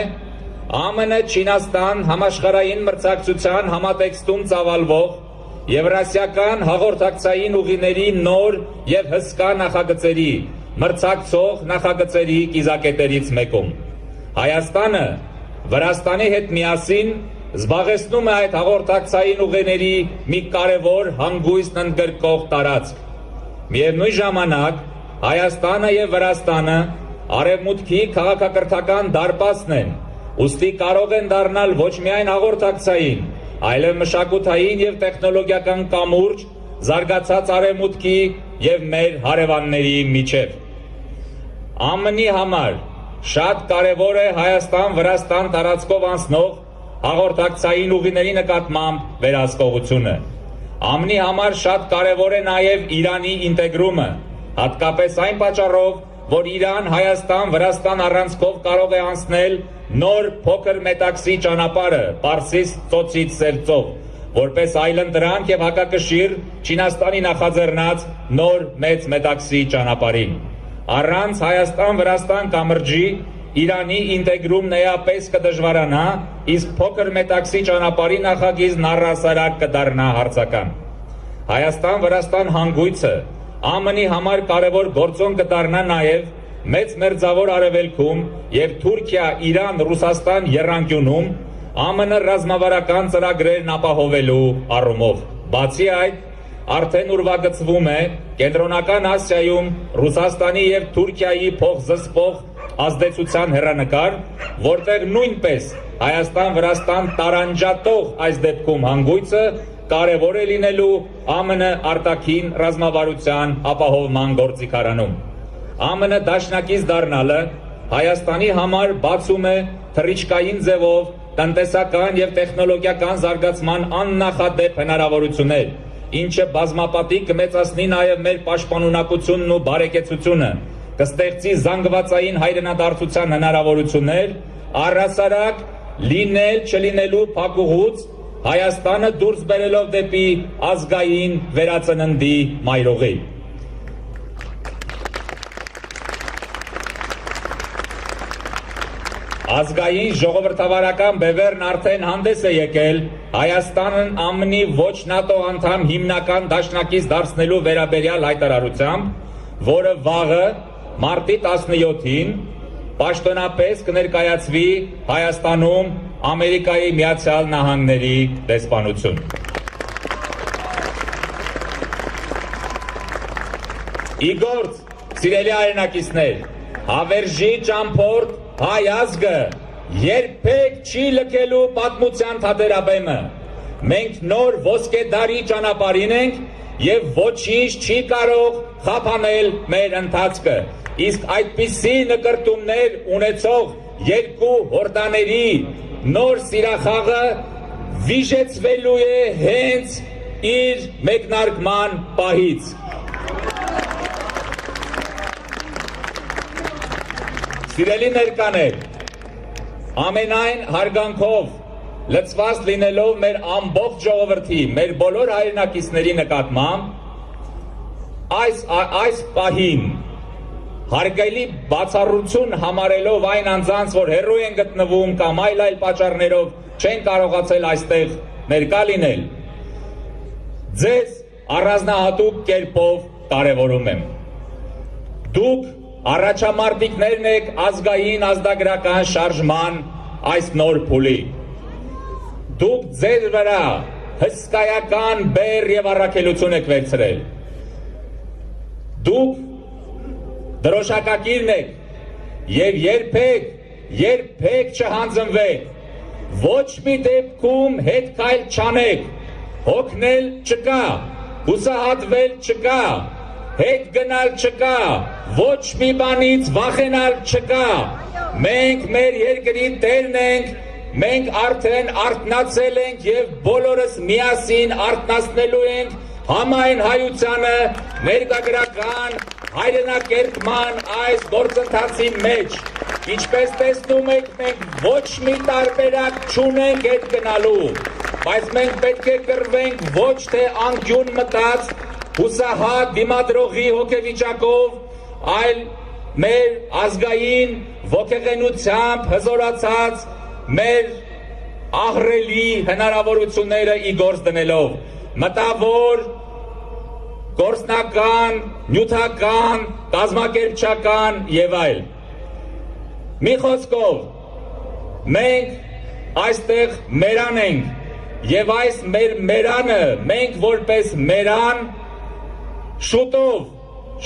ԱՄՆ-Չինաստան համաշխարհային մրցակցության համատեքստում ծավալվող Եվրասիական հաղորդակցային ուղիների նոր եւ հսկա նախագծերի, մրցակցող նախագծերի կիզակետերից մեկում։ Հայաստանը Վրաստանի հետ միասին զբաղեցնում է այդ հաղորդակցային ուղիների մի կարևոր հանգույցն ընդգրկող տարածք։ Միևնույն ժամանակ Հայաստանը եւ Վրաստանը արևմուտքի քաղաքակրթական դարպասն են, ուստի կարող են դառնալ ոչ միայն հաղորդակցային, այլև մշակութային եւ տեխնոլոգիական կամուրջ զարգացած արևմուտքի եւ մեր հարևանների միջև։ ԱՄՆ-ի համար շատ կարևոր է Հայաստան-Վրաստան տարածքով անցնող հաղորդակցային ուղիների նկատմամբ վերահսկողությունը։ ԱՄՆ-ի համար շատ կարևոր է նաև Իրանի ինտեգրումը, հատկապես այն պատճառով, որ Իրան-Հայաստան-Վրաստան առանցքով կարող է անցնել նոր փոքր մետաքսի ճանապարհը Պարսից ծոցից Սև ծով, որպես այլընտրանք եւ հակակշիռ Չինաստանի նախաձեռնած նոր մեծ մետաքսի ճանապարհին։ Առանց Հայաստան-Վրաստան կամրջի Իրանի ինտեգրումն էապես կդժվարանա, իսկ փոքր մետաքսի ճանապարհի նախագիծն առհասարակ կդառնա հարցական։ Հայաստան-Վրաստան հանգույցը ԱՄՆ-ի համար կարևոր գործոն կդառնա նաև Մեծ Մերձավոր Արևելքում եւ Թուրքիա-Իրան-Ռուսաստան եռանկյունում ԱՄՆ ռազմավարական ծրագրերն ապահովելու առումով։ Բացի այդ, արդեն ուրվագծվում է Կենտրոնական Ասիայում Ռուսաստանի եւ Թուրքիայի փոխզսպող ազդեցության հեռանկար, որտեղ նույնպես Հայաստան-Վրաստան տարանջատող այս դեպքում հանգույցը կարևոր է լինելու ԱՄՆ արտաքին ռազմավարության ապահովման գործիքարանում։ ԱՄՆ դաշնակից դառնալը Հայաստանի համար բացում է թռիչքային ձևով տնտեսական եւ տեխնոլոգիական զարգացման աննախադեպ հնարավորություններ, ինչը բազմապատիկ կմեծացնի նաեւ մեր պաշտպանունակությունն ու բարեկեցությունը, կստեղծի զանգվածային հայրենադարձության հնարավորություններ, առհասարակ լինել չլինելու փակուղուց Հայաստանը դուրս բերելով դեպի ազգային վերածննդի մայրուղի։ Ազգային ժողովրդավարական բևեռն արդեն հանդես է եկել Հայաստանն ԱՄՆ-ի ոչ ՆԱՏՕ անդամ հիմնական դաշնակից դարձնելու վերաբերյալ հայտարարությամբ, որը վաղը մարտի 17-ին պաշտոնապես կներկայացվի Հայաստանում Ամերիկայի Միացյալ Նահանգների դեսպանություն։ Իգործ, սիրելի հայրենակիցներ, հավերժի ճամփորդ հայ ազգը երբեք չի լքելու պատմության թատերաբեմը։ Մենք նոր ոսկե դարի ճանապարհին ենք եւ ոչինչ չի կարող խափանել մեր ընթացքը։ Իսկ այդպիսի նկրտումներ ունեցող երկու հորդաների նոր սիրախաղը վիժեցվելու է հենց իր մեկնարկման պահից։ Սիրելի ներկաներ, ամենայն հարգանքով լծված լինելով մեր ամբողջ ժողովրդի, մեր բոլոր հայրենակիցների նկատմամբ, այս պահին հարգելի բացառություն համարելով այն անձանց, որ հեռու են գտնվում կամ այլ պատճառներով չեն կարողացել այստեղ ներկա լինել, ձեզ առանձնահատուկ կերպով կարևորում եմ։ Դուք առաջամարտիկներն եք ազգային ազդագրական շարժման այս նոր փուլի։ Դուք ձեր վրա հսկայական բեռ եւ առաքելություն եք վերցրել։ Դուք դրոշակակիրն եք եւ երբեք չհանձնվեք, ոչ մի դեպքում հետ քայլ չանեք, հոգնել չկա, հուսահատվել չկա, հետ գնալ չկա, ոչ մի բանից վախենալ չկա։ Մենք մեր երկրի տերն ենք, մենք արդեն արթնացել ենք եւ բոլորս միասին արթնացնելու ենք համայն հայությանը ներկայագրական հայրենակերտման այս գործընթացի մեջ։ Ինչպես տեսնում եք, մենք ոչ մի տարբերակ չունենք հետ գնալու, բայց մենք պետք է կռվենք ոչ թե անկյուն մտած հուսահատ դիմադրողի հոգեվիճակով, այլ մեր ազգային ոգեղենությամբ հզորացած մեր ահռելի հնարավորությունները ի գործ դնելով, մտավոր, գործնական, նյութական, կազմակերպչական եւ այլ։ Մի խոսքով, մենք այստեղ մերան ենք եւ այս մեր մերանը մենք որպես մերան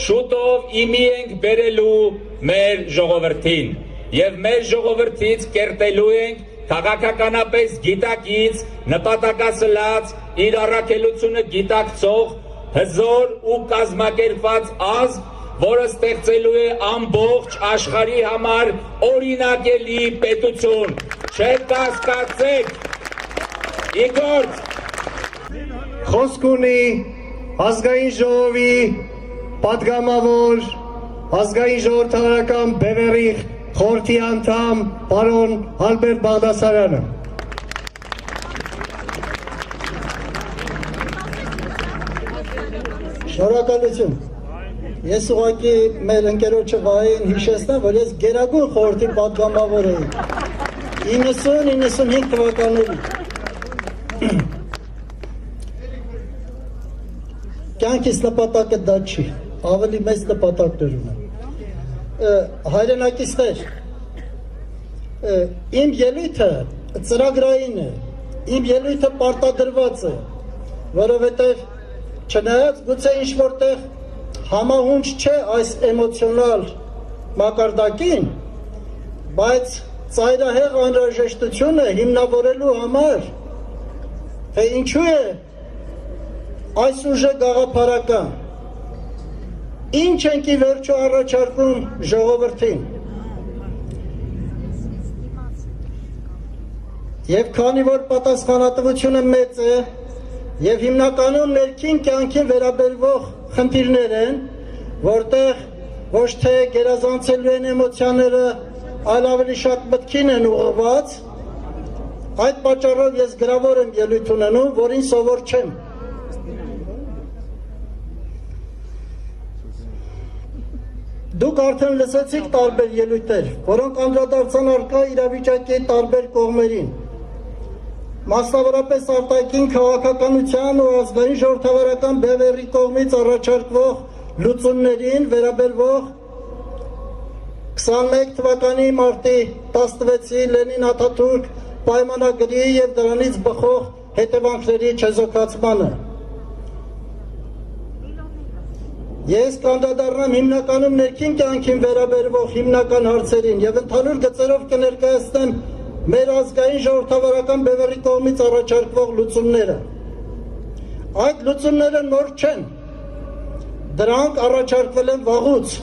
շուտով իմի ենք բերելու մեր ժողովրդին եւ մեր ժողովրդից կերտելու ենք քաղաքականապես գիտակից, նպատակասլաց, իր առաքելությունը գիտակցող հզոր ու կազմակերպված ազգ, որը ստեղծելու է ամբողջ աշխարհի համար օրինակելի պետություն։ Չկասկածեք, իգործ։ Խոսք ունի ազգային ժողովի պատգամավոր, ազգային ժողովրդավարական բևեռի խորհրդի անդամ պարոն Ալբերտ Բաղդասարյանը։ Շնորհակալություն։ Ես ուղղակի մեր ընկերոջը Վահեին հիշեցնեմ, որ ես Գերագույն խորհրդի պատգամավոր էի 90-95 թվականներին։ Կյանքիս նպատակը դա չի, ավելի մեծ նպատակներ ունեմ։ Հայրենակիցներ, իմ ելույթը ծրագրային է, իմ ելույթը պարտադրված է, որովհետև չնայած գուցե ինչ-որտեղ համահունչ չէ այս էմոցիոնալ մակարդակին, բայց ծայրահեղ անհրաժեշտությունը հիմնավորելու համար, թե ինչու է այս ուժը գաղափարական, ինչ ենք ի վերջո առաջարկում ժողովրդին։ Եվ քանի որ պատասխանատվությունը մեծ է, եւ հիմնականում ներքին կյանքին վերաբերվող խնդիրներ են, որտեղ ոչ թե գերազանցելու են էմոցիաները, այլ ավելի շատ մտքին են ուղղված, այդ պատճառով ես գրավոր եմ ելույթ ունենում, որին սովոր չեմ։ Դուք արդեն լսեցիք տարբեր ելույթներ, որոնք անդրադարձան առկա իրավիճակի տարբեր կողմերին։ Մասնավորապես արտաքին քաղաքականության ու ազգային ժողովրդավարական բևեռի կողմից առաջարկվող լուծումներին վերաբերվող 21 թվականի մարտի 16-ի Լենին Աթաթուրք պայմանագրի եւ դրանից բխող հետևանքների չեզոքացմանը։ Ես կանդրադառնամ հիմնականում ներքին կյանքին վերաբերվող հիմնական հարցերին եւ ընդհանուր գծերով կներկայացնեմ մեր ազգային ժողովրդավարական բևեռի կողմից առաջարկվող լուծումները։ Այդ լուծումները նոր չեն, դրանք առաջարկվել են վաղուց,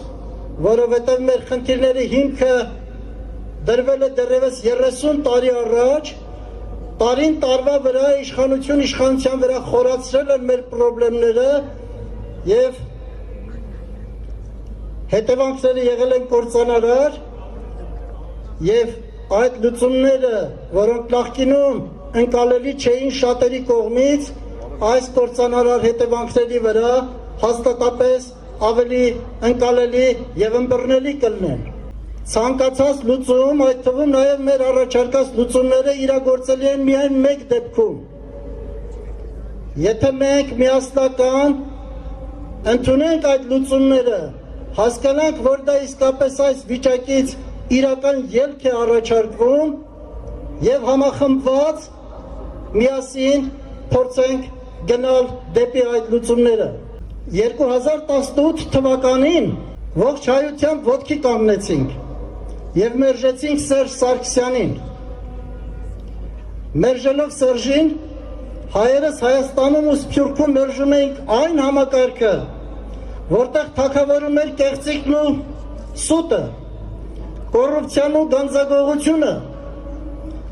որովհետև մեր խնդիրների հիմքը դրվել է դեռևս 30 տարի առաջ, տարին տարվա վրա իշխանության վրա խորացրել են մեր պրոբլեմները եւ հետևանքները եղել են կործանարար եւ այդ լուծումները, որոնք նախկինում ընկալելի չէին շատերի կողմից, այս կործանարար հետևանքների վրա հաստատապես ավելի ընկալելի եւ ըմբռնելի կլինեն։ Ցանկացած լուծում, այդ թվում նաեւ մեր առաջարկած լուծումները իրագործելի են միայն մեկ դեպքում։ Եթե մենք միասնական ընդունենք այդ լուծումները, հասկանանք, որ դա իսկապես այս վիճակից իրական ելք է առաջարկվում եւ համախմբված միասին փորձենք գնալ դեպի այդ լուծումները։ 2018 թվականին ողջ հայությամբ ոտքի կանգնեցինք եւ մերժեցինք Սերժ Սարգսյանին։ Մերժելով Սերժին, հայերս Հայաստանում ու Սփյուռքում մերժում էինք այն համակարգը, որտեղ թագավորում էր կեղծիքն ու սուտը, կոռուպցիան ու գանձագողությունը,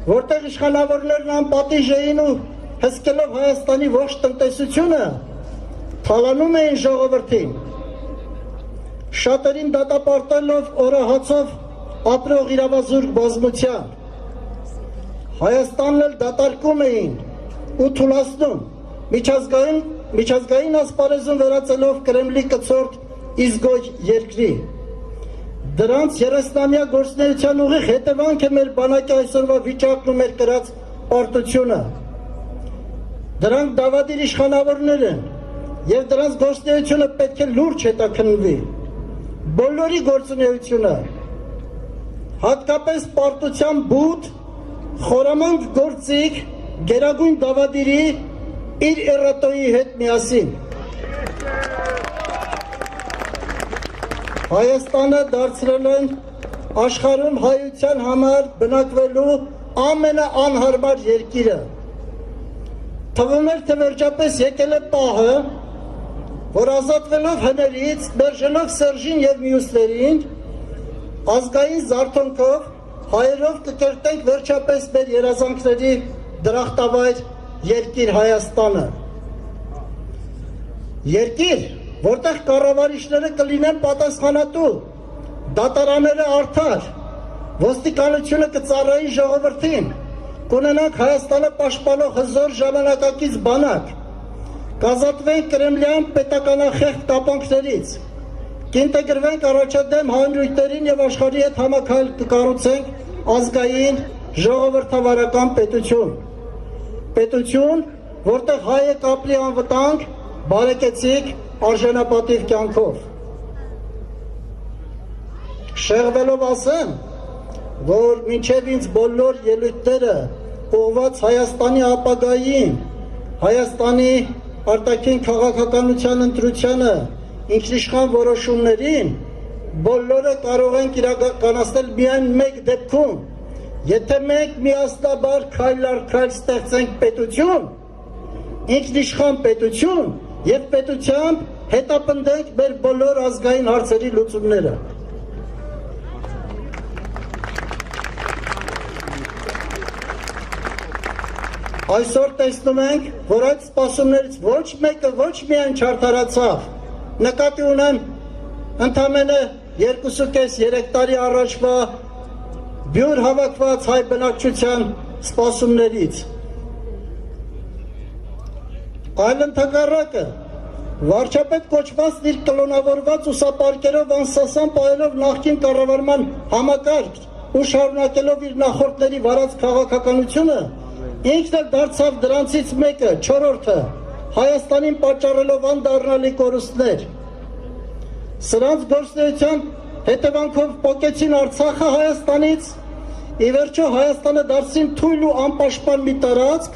որտեղ իշխանավորներն անպատիժ էին ու հսկելով Հայաստանի ողջ տնտեսությունը, թալանում էին ժողովրդին, շատերին դատապարտելով օրահացով ապրող իրավազուրկ բազմության, Հայաստանն էլ դատարկում էին ու թուլացնում, միջազգային ասպարեզում վերածելով Կրեմլի կցորդ իզգոյ երկրի։ Դրանց 30-ամյա գործունեության ուղիղ հետևանք է մեր բանակի այսօրվա վիճակն ու մեր կրած պարտությունը։ Դրանք դավադիր իշխանավորներ են եւ դրանց գործունեությունը պետք է լուրջ հետաքննվի։ Բոլորի գործունեությունը, հատկապես պարտության բութ, խորամանկ գործիք, գերագույն դավադիրի իր էրատոյի հետ միասին։ Հայաստանը դարձրել են աշխարհում հայության համար բնակվելու ամենաանհարմար երկիրը։ Թվում էր, թե վերջապես եկել է պահը, որ ազատվելով հներից, մերժելով Սերժին եւ մյուսներին, ազգային զարթոնքով հայերով կկերտենք վերջապես մեր երազանքների դրախտավայր երկիր Հայաստանը։ Երկիր, որտեղ կառավարիչները կլինեն պատասխանատու, դատարանները արդար, ոստիկանությունը կծառայի ժողովրդին, կունենանք Հայաստանը պաշտպանող հզոր ժամանակակից բանակ, կազատվենք կրեմլյան պետականախեղճ կապանքներից, կինտեգրվենք առաջադեմ հանրույթներին եւ աշխարհի հետ համակայել կկառուցենք ազգային ժողովրդավարական պետություն։ Պետություն, որտեղ հայը կապրի անվտանգ, բարեկեցիկ, արժանապատիվ կյանքով։ Շեղվելով ասեմ, որ մինչև ինձ բոլոր ելույթները ուղղված Հայաստանի ապագային, Հայաստանի արտաքին քաղաքականության ընտրությանը, ինքնիշխան որոշումներին, բոլորը կարող ենք իրականացնել միայն մեկ դեպքում, եթե մենք միասնաբար քայլ առ քայլ ստեղծենք պետություն, ինքնիշխան պետություն եւ պետությամբ հետապնդենք մեր բոլոր ազգային հարցերի լուծումները։ Այսօր տեսնում ենք, որ այդ սպասումներից ոչ մեկը ոչ միայն չարդարացավ, նկատի ունեմ ընդամենը 2.5-3 տարի առաջվա բյուր հավաքված հայ բնակչության սպասումներից։ Այլ ընդհակառակը, վարչապետ կոչված իր կլոնավորված ուսապարկերով անսասան պահելով նախկին կառավարման համակարգ ու շարունակելով իր նախորդների վարած քաղաքականությունը, ինքն էլ դարձավ դրանցից մեկը, չորրորդը, Հայաստանին պատճառելով անդառնալի կորուստներ։ Սրանց գործունեության հետևանքով պոկեցին Արցախը Հայաստանից, ի վերջո Հայաստանը դարձին թույլ ու անպաշտպան մի տարածք,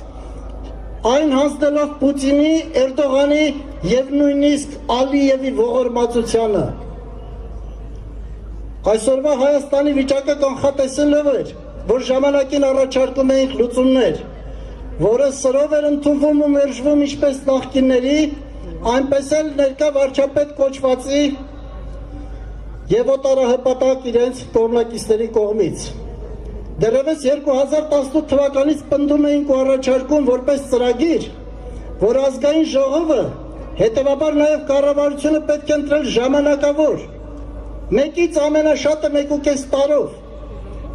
այն հանձնելով Պուտինի, Էրդողանի եւ նույնիսկ Ալիևի ողորմածությանը։ Այսօրվա Հայաստանի վիճակը կանխատեսելով էր, որ ժամանակին առաջարկում էինք լուծումներ, որը սրով էր ընդունվում ու մերժվում ինչպես նախկինների, այնպես էլ ներկա վարչապետ կոչվածի եւ օտարահպատակ իրենց կողմնակիցների կողմից։ Դեռևս 2018 թվականից պնդում էինք ու առաջարկում որպես ծրագիր, որ ազգային ժողովը, հետևաբար նաեւ կառավարությունը պետք է ընտրել ժամանակավոր, մեկից ամենաշատը 1.5 տարով,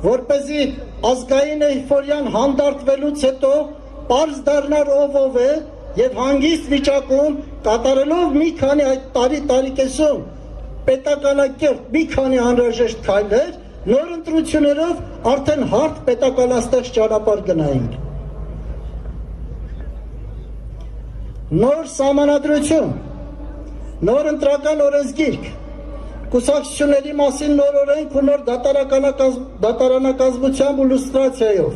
որպեսզի ազգային էйֆորիան հանդարտվելուց հետո պարզ դառնար ով է եւ հանգիստ վիճակում կատարելով մի քանի այդ տարի-տարիքեսում պետականակերտ մի քանի անհրաժեշտ քայլեր, նոր ընտրություններով արդեն հարթ պետականաստեղծ ճանապարհ գնայինք։ Նոր սահմանադրություն, նոր ընտրական օրենսգիրք, կուսակցությունների մասին նոր օրենք ու նոր դատարանակազմությամբ ու լուստրացիայով,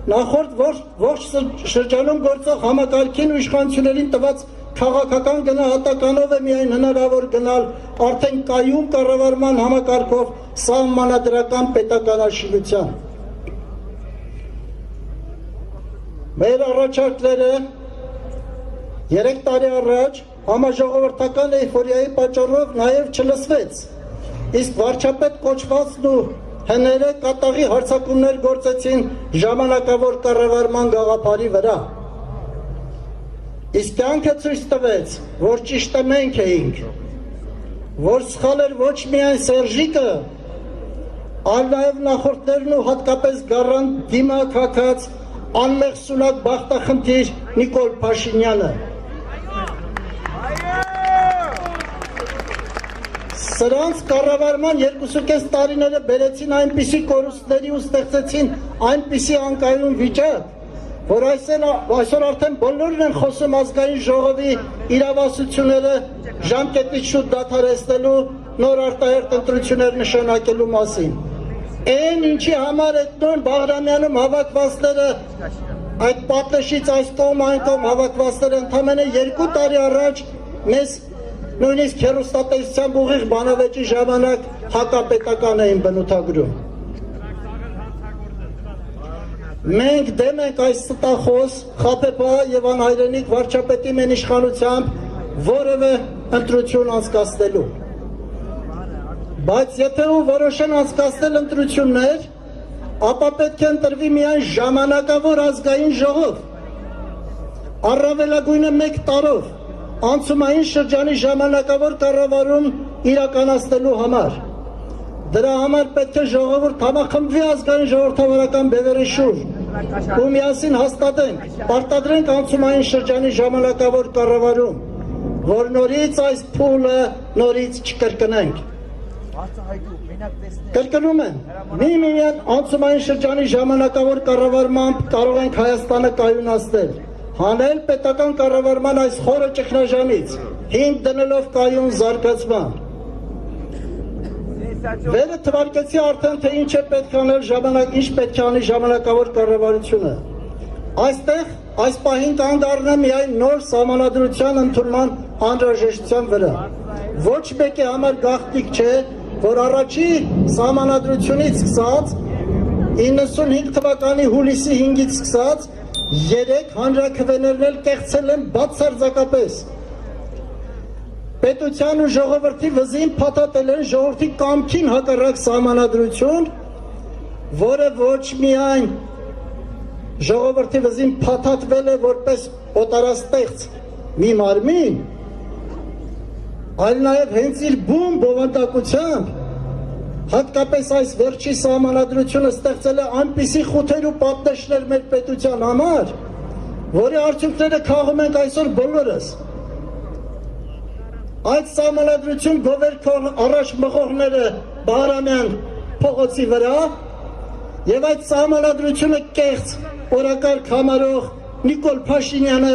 նախորդ ողջ շրջանում գործող համակարգին ու իշխանություններին տված քաղաքական գնահատականով է միայն հնարավոր գնալ արդեն կայուն կառավարման համակարգով սահմանադրական պետականաշինության։ Մեր առաջարկները 3 տարի առաջ համաժողովրդական էյֆորիայի պատճառով նաև չլսվեց, իսկ վարչապետ կոչվածն ու հները կատաղի հարձակումներ գործեցին ժամանակավոր կառավարման գաղափարի վրա։ Իսկ կյանքը ցույց տվեց, որ ճիշտը մենք էինք, որ սխալ էր ոչ միայն Սերժիկը, այլ նաև նախորդներն ու հատկապես գառան դիմակ հագած անմեղ սունակ բախտախնդիր Նիկոլ Փաշինյանը։ Սրանց կառավարման 2.5 տարիները բերեցին այնպիսի կորուստների ու ստեղծեցին այնպիսի անկայուն վիճակ, որ այսօր արդեն բոլորն են խոսում ազգային ժողովի իրավասությունները ժամկետից շուտ դադարեցնելու, նոր արտահերթ ընտրություններ նշանակելու մասին։ Այն ինչի համար այդ նույն Բաղրամյանում հավաքվածները այդ պատնեշից այս կողմ այն կողմ հավաքվածները ընդամենը 2 տարի առաջ մեզ նույնիսկ հեռուստատեսությամբ ուղիղ բանավեճի ժամանակ հակապետական էին բնութագրում։ Մենք դեմ ենք այս ստախոս, խաբեբա եւ անհայրենիք վարչապետի մեն իշխանությամբ որևէ ընտրություն անցկացնելու։ Բայց եթե ու որոշեն անցկացնել ընտրություններ, ապա պետք է ընտրվի միայն ժամանակավոր ազգային ժողով, առավելագույնը 1 տարով, անցումային շրջանի ժամանակավոր կառավարում իրականացնելու համար։ Դրա համար պետք է ժողովուրդ համախմբվի ազգային ժողովրդավարական բևեռի շուրջ ու միասին հաստատենք, պարտադրենք անցումային շրջանի ժամանակավոր կառավարում, որ նորից այս փուլը նորից չկրկնենք։ Կրկնում եմ, միմիջիայլ անցումային շրջանի ժամանակավոր կառավարմամբ կարող ենք Հայաստանը կայունացնել, հանել պետական կառավարման այս խորը ճգնաժամից, հիմք դնելով կայուն զարգացման։ Վերը թվարկեցի արդեն, թե ինչ է պետք անել ինչ պետք է անի ժամանակավոր կառավարությունը։ Այստեղ այս պահին կանգ առնեմ միայն նոր սահմանադրության ընդունման անհրաժեշտության վրա։ Ոչ մեկի համար գաղտնիք չէ, որ առաջի սահմանադրությունից սկսած 95 թվականի հուլիսի 5-ից սկսած 3 հանրաքվեներն էլ կեղծել են բացարձակապես։ Պետության ու ժողովրդի վզին փաթաթել են ժողովրդի կամքին հակառակ սահմանադրություն, որը ոչ միայն ժողովրդի վզին փաթաթվել է որպես օտարաստեղծ մի մարմին, այլ նաև հենց իր բուն բովանդակությամբ, հատկապես այս վերջի սահմանադրությունը ստեղծել է այնպիսի խութեր ու պատնեշներ մեր պետության համար, որի արդյունքները քաղում ենք այսօր բոլորս։ Այդ սահմանադրություն գովերքող առաջ մղողները Բաղրամյան փողոցի վրա եւ այդ սահմանադրությունը կեղծ օրակարգ համարող Նիկոլ Փաշինյանը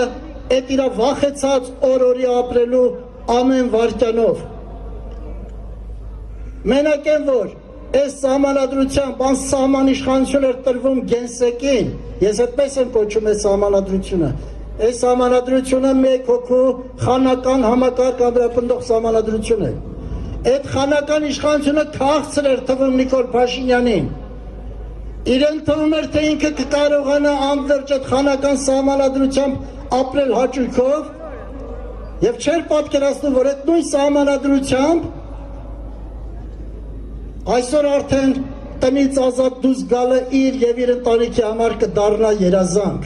այդ իր վախեցած օր-օրի ապրելու ամեն վարքյանով։ Մենակ են որ այս սահմանադրությամբ անսահման իշխանություն էր տրվում գենսեկին, ես այդպես եմ կոչում այս սահմանադրությունը։ Այս սահմանադրությունը մեկ հոգու խանական համակարգ ամրապնդող սահմանադրություն է։ Այդ խանական իշխանությունը քաղցր էր թվում Նիկոլ Փաշինյանին։ Իրեն թվում էր, թե ինքը կկարողանա անվերջ այդ խանական սահմանադրությամբ ապրել հաճույքով եւ չէր պատկերացնում, որ այդ նույն սահմանադրությամբ այսօր արդեն տնից ազատ դուրս գալը իր եւ իր ընտանիքի համար կդառնա երազանք։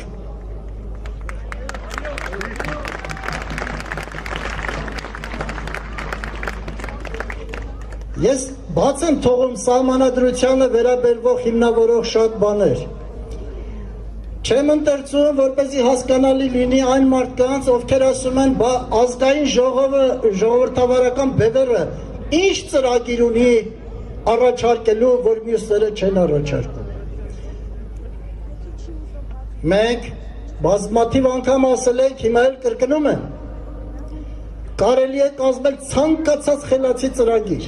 Ես բաց եմ թողում սահմանադրությանը վերաբերվող հիմնավորող շատ բաներ։ Չեմ ընթերցում, որպեսզի հասկանալի լինի այն մարդկանց, ովքեր ասում են, ազգային ժողովրդավարական բևեռը ինչ ծրագիր ունի առաջարկելու, որ մյուսները չեն առաջարկում։ Մենք բազմաթիվ անգամ ասել ենք, հիմա էլ կրկնում եմ, կարելի է կազմել ցանկացած խելացի ծրագիր,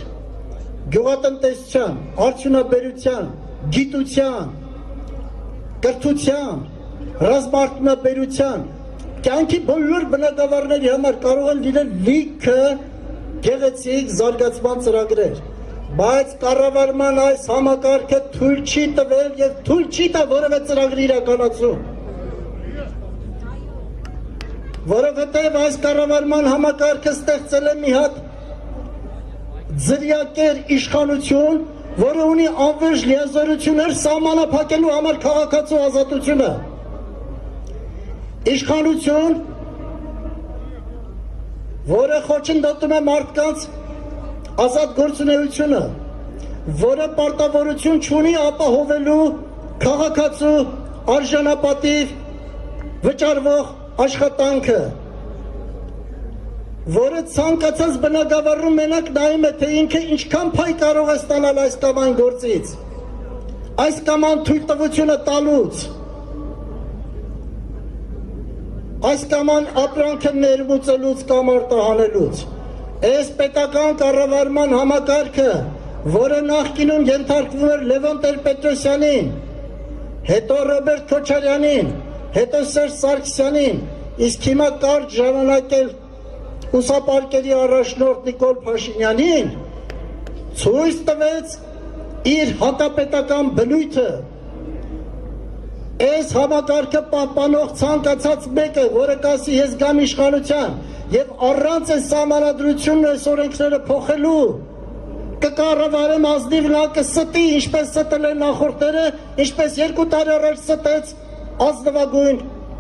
գյուղատնտեսության, արդյունաբերության, գիտության, կրթության, ռազմարտունաբերության, կյանքի բոլոր բնակավարների համար կարող են լինել լիքը գեղեցիկ զարգացման ծրագրեր, բայց կառավարման այս համակարգը թույլ չի տվել եւ թույլ չի տա որևէ ծրագրի իրականացում, որովհետեւ այս կառավարման համակարգը ստեղծել է մի հատ ձրիակեր իշխանություն, որը ունի անվերջ լիազորություններ սահմանափակելու համար քաղաքացու ազատությունը, իշխանություն, որը խոչընդոտում է մարդկանց ազատ գործունեությունը, որը պարտավորություն չունի ապահովելու քաղաքացու արժանապատիվ վճարվող աշխատանքը, որը ցանկացած բնակավարում մենակ նայում է, թե ինքը ինչքան փայ կարող է ստանալ այս կամ այն գործից, այս կամ այն թույլտվությունը տալուց, այս կամ այն ապրանքը ներմուծելուց կամ արտահանելուց, այս պետական կառավարման համակարգը, որը նախկինում ենթարկվում էր Լևոն Տեր-Պետրոսյանին, հետո Ռոբերտ Քոչարյանին, հետո Սերժ Սարգսյանին, իսկ հիմա կարճ ժամանակ էլ ուսապարկերի առաջնորդ Նիկոլ Փաշինյանին, ցույց տվեց իր հակապետական բնույթը, այս համակարգը պահպանող ցանկացած մեկը, որը կասի ես գամ իշխանության եւ առանց այս սահմանադրությունն այս օրենքները փոխելու կկառավարեմ ազնիվ նա կստի, ինչպես ստել են նախորդները, ինչպես 2 տարի առաջ ստեց ազնվագույն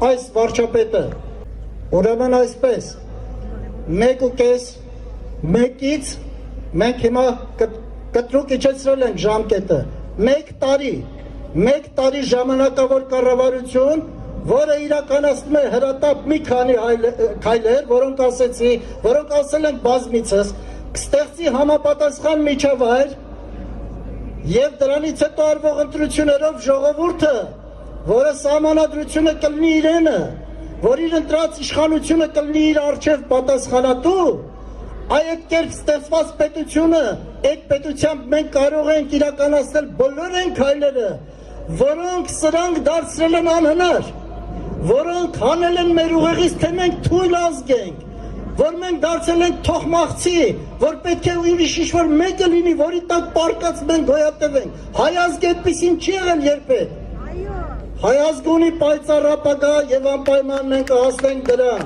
այս վարչապետը։ Ուրեմն այսպես 1.5 մեկից մենք հիմա կտրուկ իջեցրել ենք ժամկետը 1 տարի ժամանակավոր կառավարություն, որը իրականացնում է հրատապ մի քանի քայլեր, որոնք ասել ենք բազմիցս, կստեղծի համապատասխան միջավայր եւ դրանից հետո արվող ընտրություններով ժողովուրդը, որը սահմանադրությունը կլինի իրենը, որ իր ընտրած իշխանությունը կլինի իր առջև պատասխանատու, այդ կերպ ստեղծված պետությունը, այդ պետությամբ մենք կարող ենք իրականացնել բոլոր այն քայլերը, որոնք սրանք դարձրել են անհնար, որոնք հանել են մեր ուղեղից, թե մենք թույլ ազգ ենք, որ մենք դարձել ենք թողմախցի, որ պետք է ուրիշ ինչ-որ մեկը լինի, որի տակ պարկած մենք գոյատևենք։ Հայ ազգը այդպեսին չի եղել երբեք։ Հայ ազգը ունի պայծառ ապագա եւ անպայման մենք կհասնենք դրան։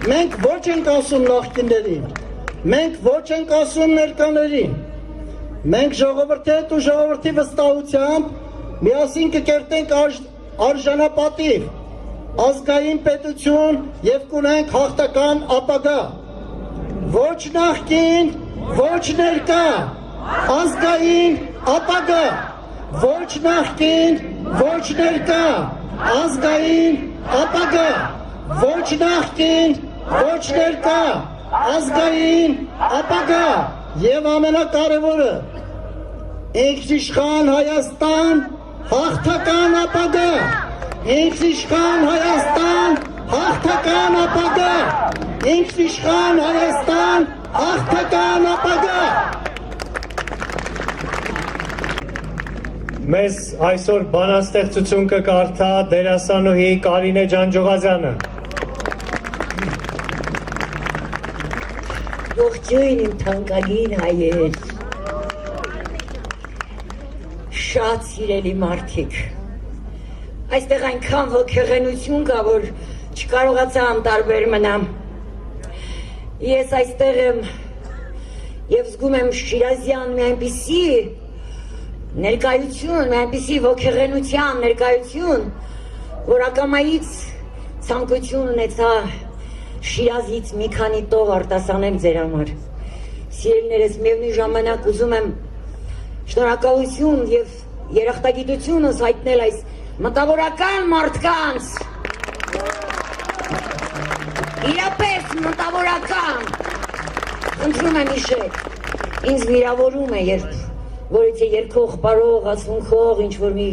Մենք ոչ ենք ասում նախկիններին, մենք ոչ ենք ասում ներկաներին, մենք ժողովրդի հետ ու ժողովրդի վստահությամբ միասին կկերտենք արժանապատիվ, ազգային պետություն եւ կունենք հաղթական ապագա, ոչ նախկին, ոչ ներկա, ազգային ապագա, ոչ նախկին, ոչ ներկա, ազգային ապագա, ոչ նախկին, ոչ ներկա, ազգային ապագա եւ ամենակարևորը ինքնիշխան Հայաստան հաղթական ապագա, ինքնիշխան Հայաստան հաղթական ապագա, ինքնիշխան Հայաստան հաղթական ապագա։ Մեզ այսօր բանաստեղծություն կկարդա դերասանուհի Կարինե Ջանջողազյանը։ Ողջույն իմ թանկագին հայեր, շատ սիրելի մարդիկ, այստեղ այնքան ոգեղենություն կա, որ չկարողացա անտարբեր մնամ։ Ես այստեղ եմ եւ զգում եմ Շիրազյան մի այնպիսի ներկայություն, մի այնպիսի ոգեղենության ներկայություն, որ ակամայից ցանկություն ունեցա Շիրազից մի քանի տող արտասանեմ ձեր համար։ Սիրելիներս, միևնույն ժամանակ ուզում եմ շնորհակալություն եւ երախտագիտությունս հայտնել այս մտավորական մարդկանց, իրապես մտավորական, խնդրում եմ իշեք, ինձ վիրավորում է, երբ որից է երկող, պարող, ասմունքող, ինչ-որ մի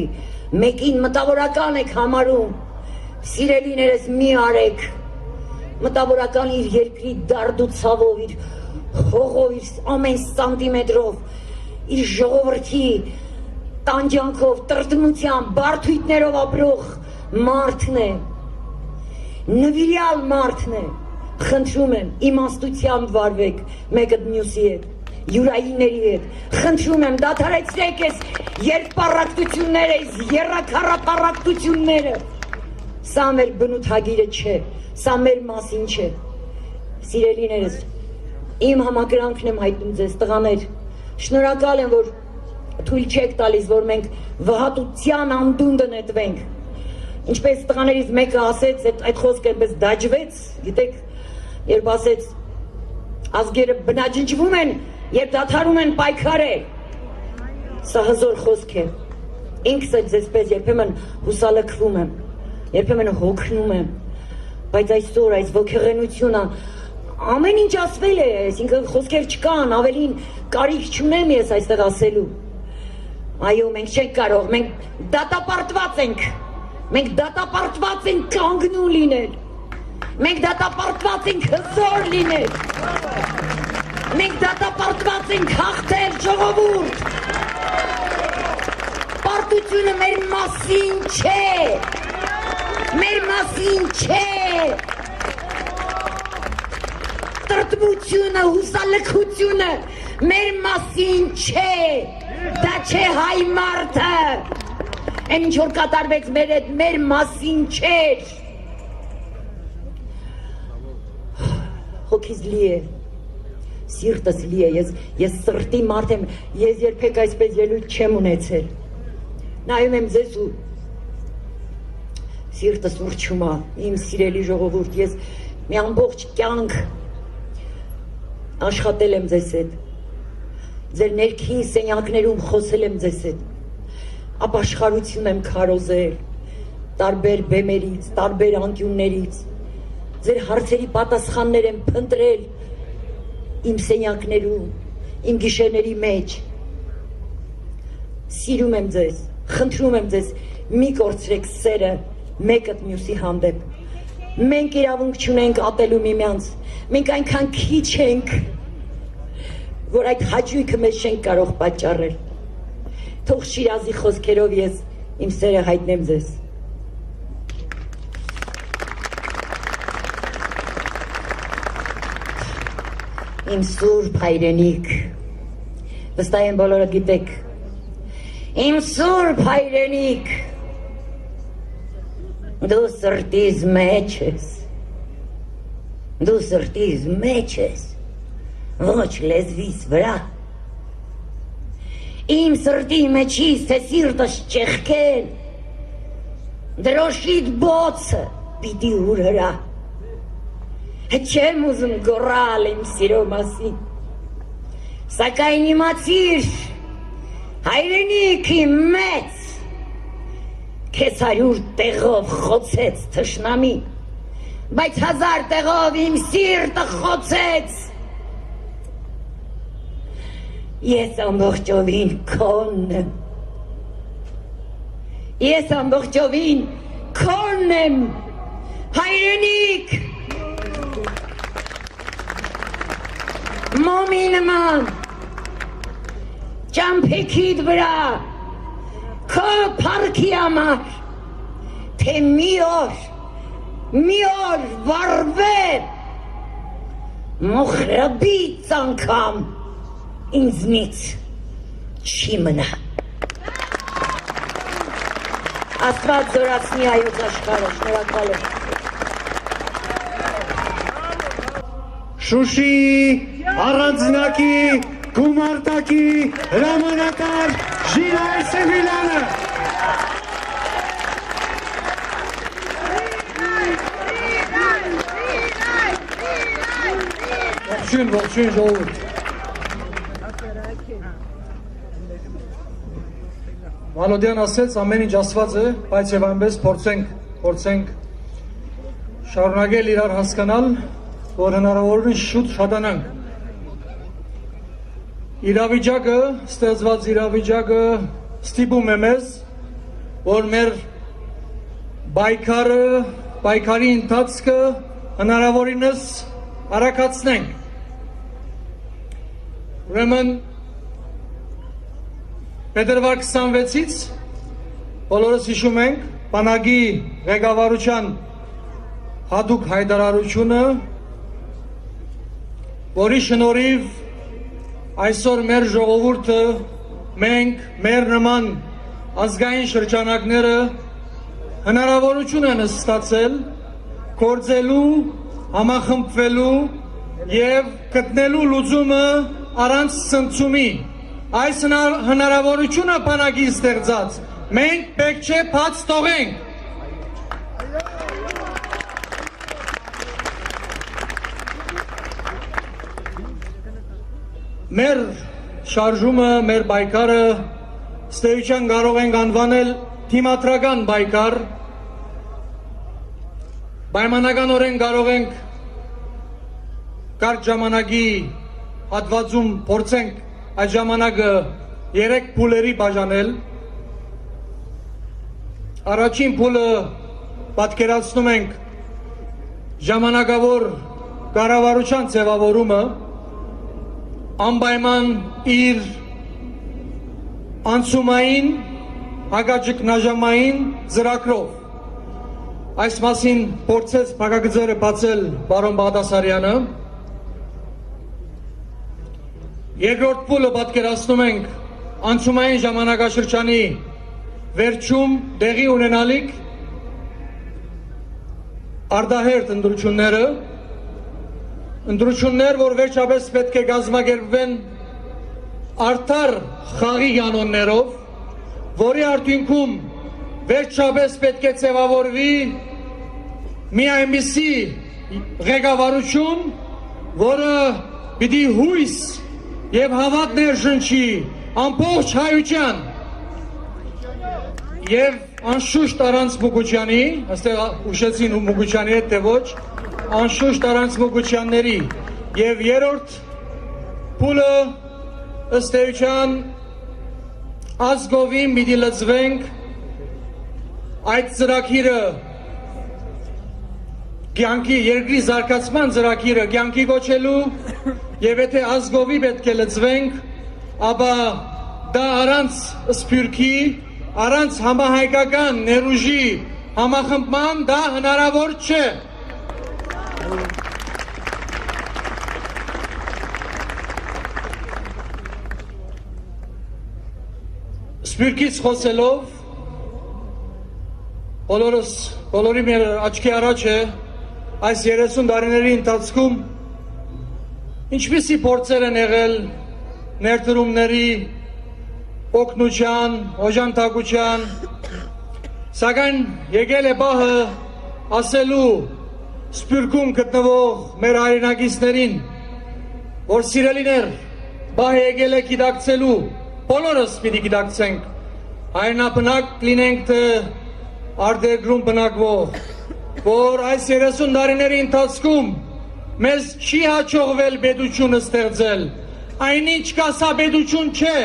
մեկին մտավորական եք համարում, սիրելիներս մի արեք, մտավորական իր երկրի դարդ ու ցավով, իր հողով, իր ամեն սանտիմետրով, իր ժողովրդի տանջանքով, տրտմությամբ, բարդույթներով ապրող մարդն է, նվիրյալ մարդն է, խնդրում եմ, իմաստությամբ վարվեք մեկըդ մյուսի հետ, յուրայինների հետ, խնդրում եմ, դադարեցրեք ես երկպառակտությունները, եռաքառապառակտությունները, սա մեր բնութագիրը չէ, սա մեր մասին չէ, սիրելիներս, իմ համակրանքն եմ հայտնում ձեզ, տղաներ, շնորհակալ եմ, որ թույլ չեք տալիս, որ մենք վհատության անդունդը նետվենք, ինչպես տղաներից մեկը ասեց, այդ խոսքը այնպես դաջվեց, գիտեք, երբ ասեց, ազգերը բնաջնջվում են, երբ դադարում են պայքարել, սա հզոր խոսք է, ինքս էլ ձեզպես երբեմն հուսալքվում եմ, երբեմն հոգնում եմ, բայց այսօր այս ոգեղենությունը ամեն ինչ ասվել է, այսինքն խոսքեր չկան, ավելին կարիք չունեմ ես այստեղ ասելու, այո, մենք չենք կարող, մենք դատապարտված ենք կանգնու լինել, մենք դատապարտված ենք հզոր լինել, մենք դատապարտված ենք հաղթել ժողովուրդ, պարտությունը մեր մասին չէ, տրտմությունը, հուսալքությունը մեր մասին չէ, դա չէ հայ մարդը, այն ինչ որ կատարվեց մեր հետ մեր մասին չէր, հոգիս լի է, սիրտս լի է, ես սրտի մարդ եմ, ես երբեք այսպես ելույթ չեմ ունեցել, նայում եմ ձեզ ու սիրտս ուրչում է, իմ սիրելի ժողովուրդ, ես մի ամբողջ կյանք աշխատել եմ ձեզ հետ, ձեր ներքին սենյակներում խոսել եմ ձեզ հետ, ապաշխարություն եմ քարոզել, տարբեր բեմերից, տարբեր անկյուններից, ձեր հարցերի պատասխաններ եմ փնտրել իմ սենյակներում, իմ գիշերների մեջ, սիրում եմ ձեզ, խնդրում եմ ձեզ, մի կորցրեք սերը մեկըդ մյուսի հանդեպ, մենք իրավունք չունենք ատելու միմյանց, մենք այնքան քիչ ենք, որ այդ հաճույքը մեզ չենք կարող պատճառել, թող Շիրազի խոսքերով ես իմ սերը հայտնեմ ձեզ, իմ սուրբ հայրենիք, վստահ եմ բոլորը գիտեք, իմ սուրբ հայրենիք, դու սրտիս մեջ ես, ոչ լեզվիս վրա, իմ սրտի մեջից թե սիրտս ճեղքեն, դրոշիդ բոցը պիտի ուրհրա, չեմ ուզում գոռալ իմ սիրո մասին, սակայն իմացիր, հայրենիքի մեծ, քեզ 100 տեղով խոցեց թշնամի, բայց 1000 տեղով իմ սիրտը խոցեց, ես ամբողջովին քոնն եմ, հայրենիք, մոմի նման, ճամփեքիդ վրա, քո փառքի համար, թե մի օր վառվեր, մոխրաբից անգամ ինձնից չի մնա։ Աստված զորացնի հայոց աշխարհը, շնորհակալ եմ։ Շուշիի առանձնակի գումարտակի հրամանատար Ժիրայր Սևիլյանը ողջույն ժողովուրդ Վանոդյան ասեց ամեն ինչ ասված է, բայց եւ այնպես փորձենք շարունակել իրար հասկանալ, որ հնարավորինս շուտ շատանանք։ Իրավիճակը, ստեղծված իրավիճակը ստիպում է մեզ, որ մեր պայքարի ընթացքը հնարավորինս արագացնենք։ Ուրեմն փետրվար 26-ից բոլորս հիշում ենք բանակի ղեկավարության հատուկ հայտարարությունը, որի շնորհիվ այսօր մեր ժողովուրդը, մենք, մեր նման ազգային շրջանակները հնարավորություն են ստացել գործելու, համախմբվելու եւ գտնելու լուծումը առանց ցնցումի։ Այս հնարավորությունը բանակի ստեղծած, մենք պետք չէ բաց թողենք։ Մեր շարժումը, մեր պայքարը ստեյության կարող ենք անվանել թիմադրական պայքար, պայմանականորեն կարող ենք կարճ ժամանակի հատվածում փորձենք այդ ժամանակը 3 փուլերի բաժանել։ Առաջին փուլը պատկերացնում ենք ժամանակավոր կառավարության ձևավորումը, անպայման իր անցումային հագաճգնաժամային ծրագրով։ Այս մասին փորձեց փակագծերը բացել պարոն Բաղդասարյանը։ Երկրորդ փուլը պատկերացնում ենք անցումային ժամանակաշրջանի վերջում տեղի ունենալիք արդահերթ ընտրություններ, որ վերջապես պետք է կազմակերպվեն արդար խաղի կանոններով, որի արդյունքում վերջապես պետք է ձևավորվի մի այնպիսի ղեկավարություն, որը պիտի հույս եւ հավատ ներշնչի ամբողջ հայության եւ անշուշտ առանց Մուկուչյանի, այստեղ ուշեցին Մուկուչյանի հետ թե ոչ, անշուշտ առանց Մուկուչյանների եւ երրորդ փուլը ըստ էության ազգովին պիտի լծվենք այդ ծրագիրը կյանքի երկրի զարգացման ծրագիրը կյանքի կոչելու եւ եթե ազգովի պետք է լծվենք, ապա դա առանց սփյուռքի, առանց համահայկական ներուժի համախմբման դա հնարավոր չէ։ Սփյուռքից խոսելով բոլորի մեր աչքի առաջ է այս 30 տարիների ընթացքում ինչպիսի փորձեր են եղել ներդրումների, օգնության, օժանդակության, սակայն եկել է պահը ասելու Սփյուռքում գտնվող մեր հայրենակիցներին, որ սիրելիներ, պահը եկել է գիտակցելու, բոլորս պիտի գիտակցենք, հայրենաբնակ լինենք թե արտերկրում բնակվող, որ այս 30 տարիների ընթացքում մեզ չի հաջողվել պետությունը ստեղծել, այնինչ կասաբետություն չէ,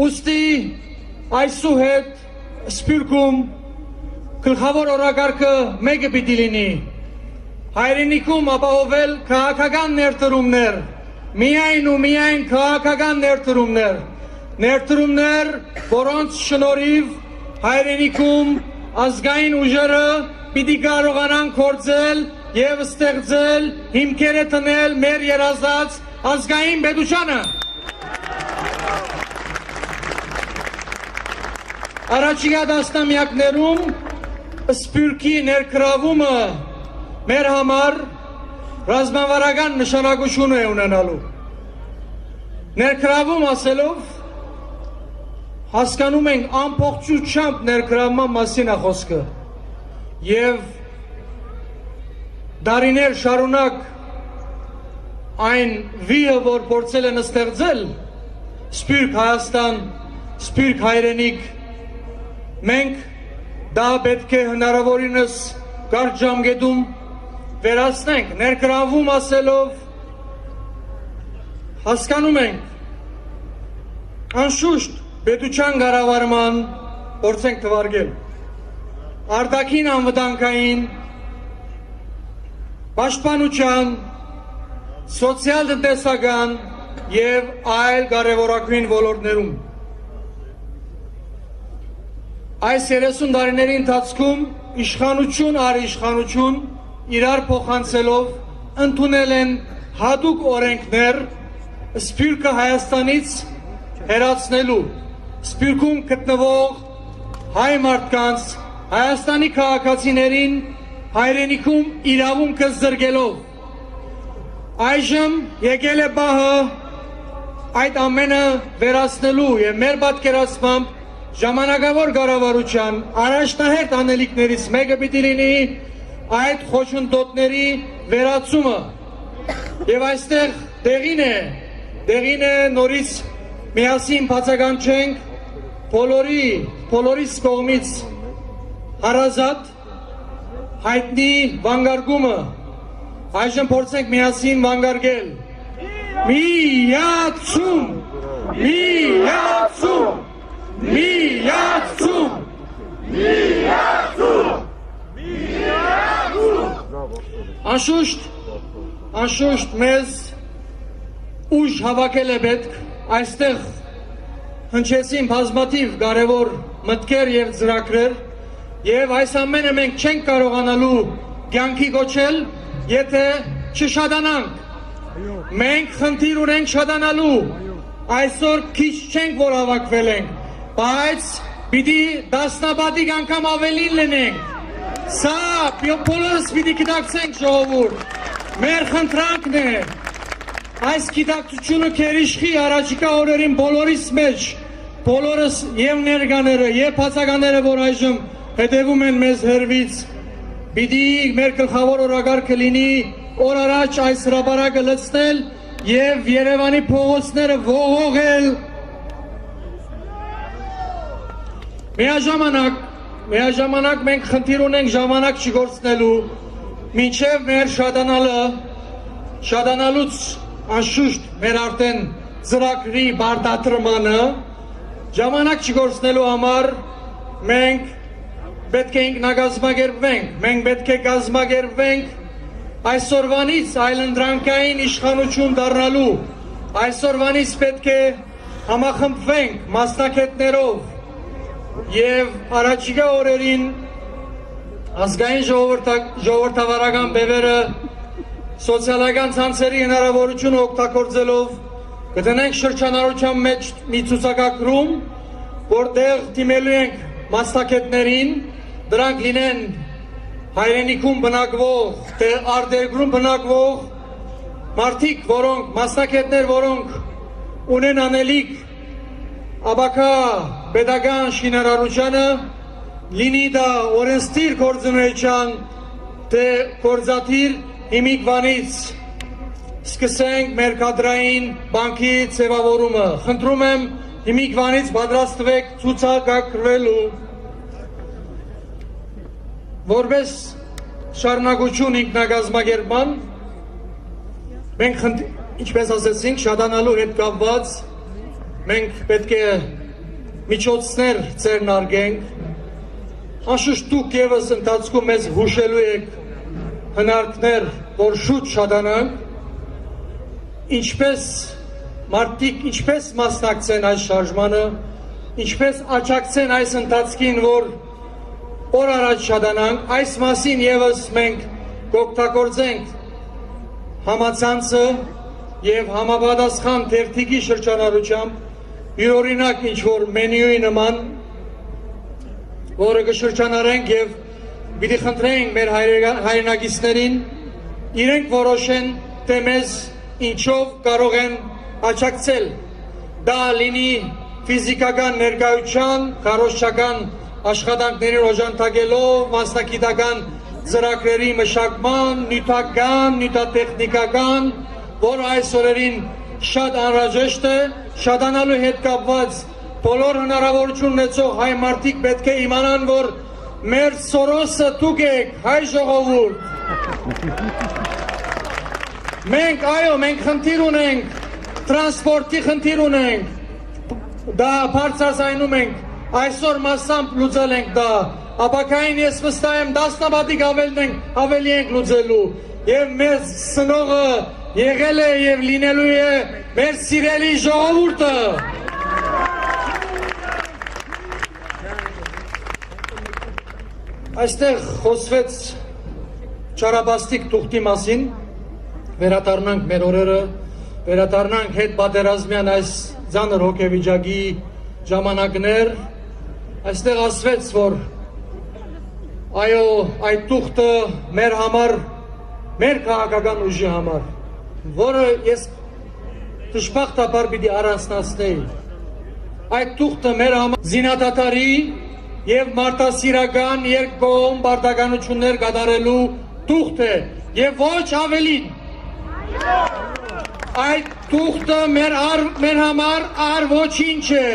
ուստի այսուհետ Սփյուռքում գլխավոր օրակարգը մեկը պիտի լինի, հայրենիքում ապահովել քաղաքական ներդրումներ, միայն ու միայն քաղաքական ներդրումներ, որոնց շնորհիվ հայրենիքում ազգային ուժերը պիտի կարողանան գործել եւ ստեղծել հիմքերը տնել մեր երազած ազգային պետությանը։ Առաջիկա տասնամյակներում Սփյուռքի ներգրավումը մեր համար ռազմավարական նշանակություն է ունենալու։ Ներգրավում ասելով հասկանում ենք ամբողջությամբ ներգրավման մասին է խոսքը եւ դարիներ շարունակ այն վիը, որ փորձել են ստեղծել Սփյուռք Հայաստան, Սփյուռք հայրենիք, մենք դա պետք է հնարավորինս կարճ ժամկետում վերացնենք, ներգրավում ասելով հասկանում ենք անշուշտ պետության կառավարման փորձենք թվարկել արտաքին անվտանգային պաշտպանության, սոցիալ-տնտեսական, եւ այլ կարևորագույն ոլորտներում։ Այս 30 տարիների ընթացքում իշխանություն առ իշխանություն իրար փոխանցելով ընդունել են հատուկ օրենքներ Սփյուռքը Հայաստանից հեռացնելու, Սփյուռքում գտնվող հայ մարդկանց, Հայաստանի քաղաքացիներին հայրենիքում իրավունքը զրկելով։ Այժմ եկել է պահը այդ ամենը վերացնելու եւ մեր պատկերացմամբ ժամանակավոր կառավարության առաջնահերթ անելիքներից մեկը պիտի լինի այդ խոչընդոտների վերացումը եւ այստեղ դեղին է նորից միասին բացականչենք բոլորիս կողմից հարազատ հայտնի վանգարկումը այժմ փորձենք միասին վանգարկել միացում անշուշտ մեզ ուժ հավաքել է պետք այստեղ հնչեցին բազմաթիվ կարևոր մտքեր եւ ծրագրեր եւ այս ամենը մենք չենք կարողանալու կյանքի կոչել եթե չշատանանք մենք խնդիր ունենք շատանալու այսօր քիչ չենք որ հավաքվել ենք բայց պիտի դասնապատիկ անգամ ավելին լինենք սա բոլորս պիտի գիտակցենք ժողովուրդ մեր խնդրանքն է այս գիտակցությունը քերիշխի առաջիկա օրերին բոլորիս մեջ բոլորս եւ ներկաները եւ բացականները որ այժմ հետևում են մեզ հերվից պիտի մեր գլխավոր օրակարգը լինի օր առաջ այս հրապարակը լցնել եւ Երևանի փողոցները ողողել միաժամանակ մենք խնդիր ունենք ժամանակ չգործնելու մինչև մեր շատանալուց անշուշտ մեր արդեն ծրագրի բարդատրմանը ժամանակ չգործնելու համար մենք պետք է ինքնագազմագերբվենք, մենք պետք է գազմագերբվենք այսօրվանից այլընտրանքային իշխանություն դառնալու, այսօրվանից պետք է համախմբվենք մասնակետներով եւ առաջիկա օրերին ազգային ժողովրդավարական բևերը սոցիալական ցանցերի հնարավորությունը օգտագործելով կդնենք շրջանառության մեջ մի ցուցակագրում, որտեղ դիմելու ենք մասնակետներին, դրանք լինեն հայրենիքում բնակվող, արտերկրում բնակվող մարդիկ, որոնք մասնակետներ, որոնք ունեն անելիք ապակա պետական շինարարությանը, լինի դա օրենսդիր գործունեության, թե գործադիր հիմիկվանից սկսենք մեր կադրային բանկի ձևավորումը։ Խնդրում եմ հիմիկվանից պատրաստվեք ցուցակագրվելու որպես շարունակություն ինքնագազմագերբման մենք ինչպես ասեցինք շատանալու հետ կապված մենք պետք է միջոցներ ձեռնարկենք անշուշտ դուք ևս ընթացքում մեզ հուշելու եք հնարքներ որ շուտ շատանանք ինչպես մարդիկ ինչպես մասնակցեն այս շարժմանը ինչպես աջակցեն այս ընթացքին որ օր առաջ շատանանք այս մասին ևս մենք կօգտագործենք համացանցը եւ համապատասխան թերթիկի շրջանառությամբ յուրօրինակ ինչ որ մենյուի նման որը կշրջանառենք եւ պիտի խնդրենք մեր հայրենակիցներին իրենք որոշեն թե մեզ ինչով կարող են աջակցել դա լինի ֆիզիկական ներկայության քարոզչական աշխատանքներին օժանդակելով մասնագիտական ծրագրերի մշակման նյութատեխնիկական որ այս օրերին շատ անհրաժեշտ է շատանալու հետ կապված բոլոր հնարավորություն ունեցող հայ մարդիկ պետք է իմանան որ մեր Սորոսը դուք եք հայ ժողովուրդ մենք խնդիր ունենք տրանսպորտի խնդիր ունենք դա բարձրացնում ենք այսօր մասամբ լուծել ենք դա ապակային ես վստահ եմ դասնապատիկ ավելի ենք լուծելու եւ մեզ սնողը եղել է եւ լինելու է մեր սիրելի ժողովուրդը։ Այստեղ խոսվեց չարաբաստիկ թուղթի մասին, վերադառնանք մեր օրերը, վերադառնանք հետ պատերազմյան այս ծանր հոգեվիճակի ժամանակներ, այստեղ ասվեց, որ այո, այդ թուղթը մեր համար, մեր քաղաքական ուժի համար, որը ես դժբախտաբար պիտի առանձնացնեի, այդ թուղթը մեր համար զինադատարի եւ մարտահրավերական երկկողմ պարտականություններ կատարելու թուղթ է եւ ոչ ավելին։ Այդ թուղթը մեր համար ոչինչ է։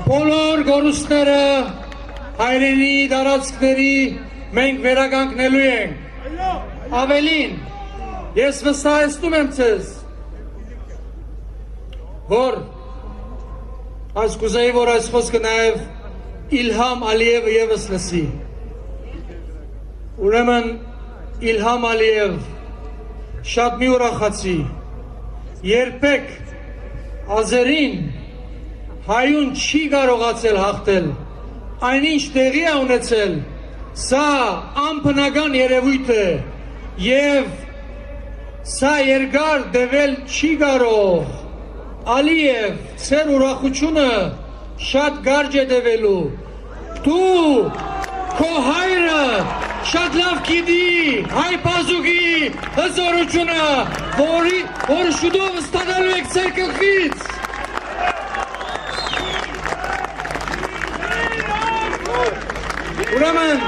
Բոլոր գորուստները հայրենի տարածքների մենք վերականգնելու ենք։ Ավելին, ես վստահեցնում եմ ձեզ, որ այս կուզեի, որ այս խոսքը նաև Իլհամ Ալիևը եւս լսի։ Ուրեմն Իլհամ Ալիև շատ մի ուրախացի, երբեք ազերին հայուն չի կարողացել հաղթել, այնինչ տեղի է ունեցել, սա անբնական երևույթ է եւ սա երկար տևել չի կարող։ Ալիև, ձեր ուրախությունը շատ կարճ է տևելու։ Դու քո հայրը շատ լավ գիտի հայ բազուկի հզորությունը, որ շուտով ստանալու եք ձեր գլխից։ Ուրեմն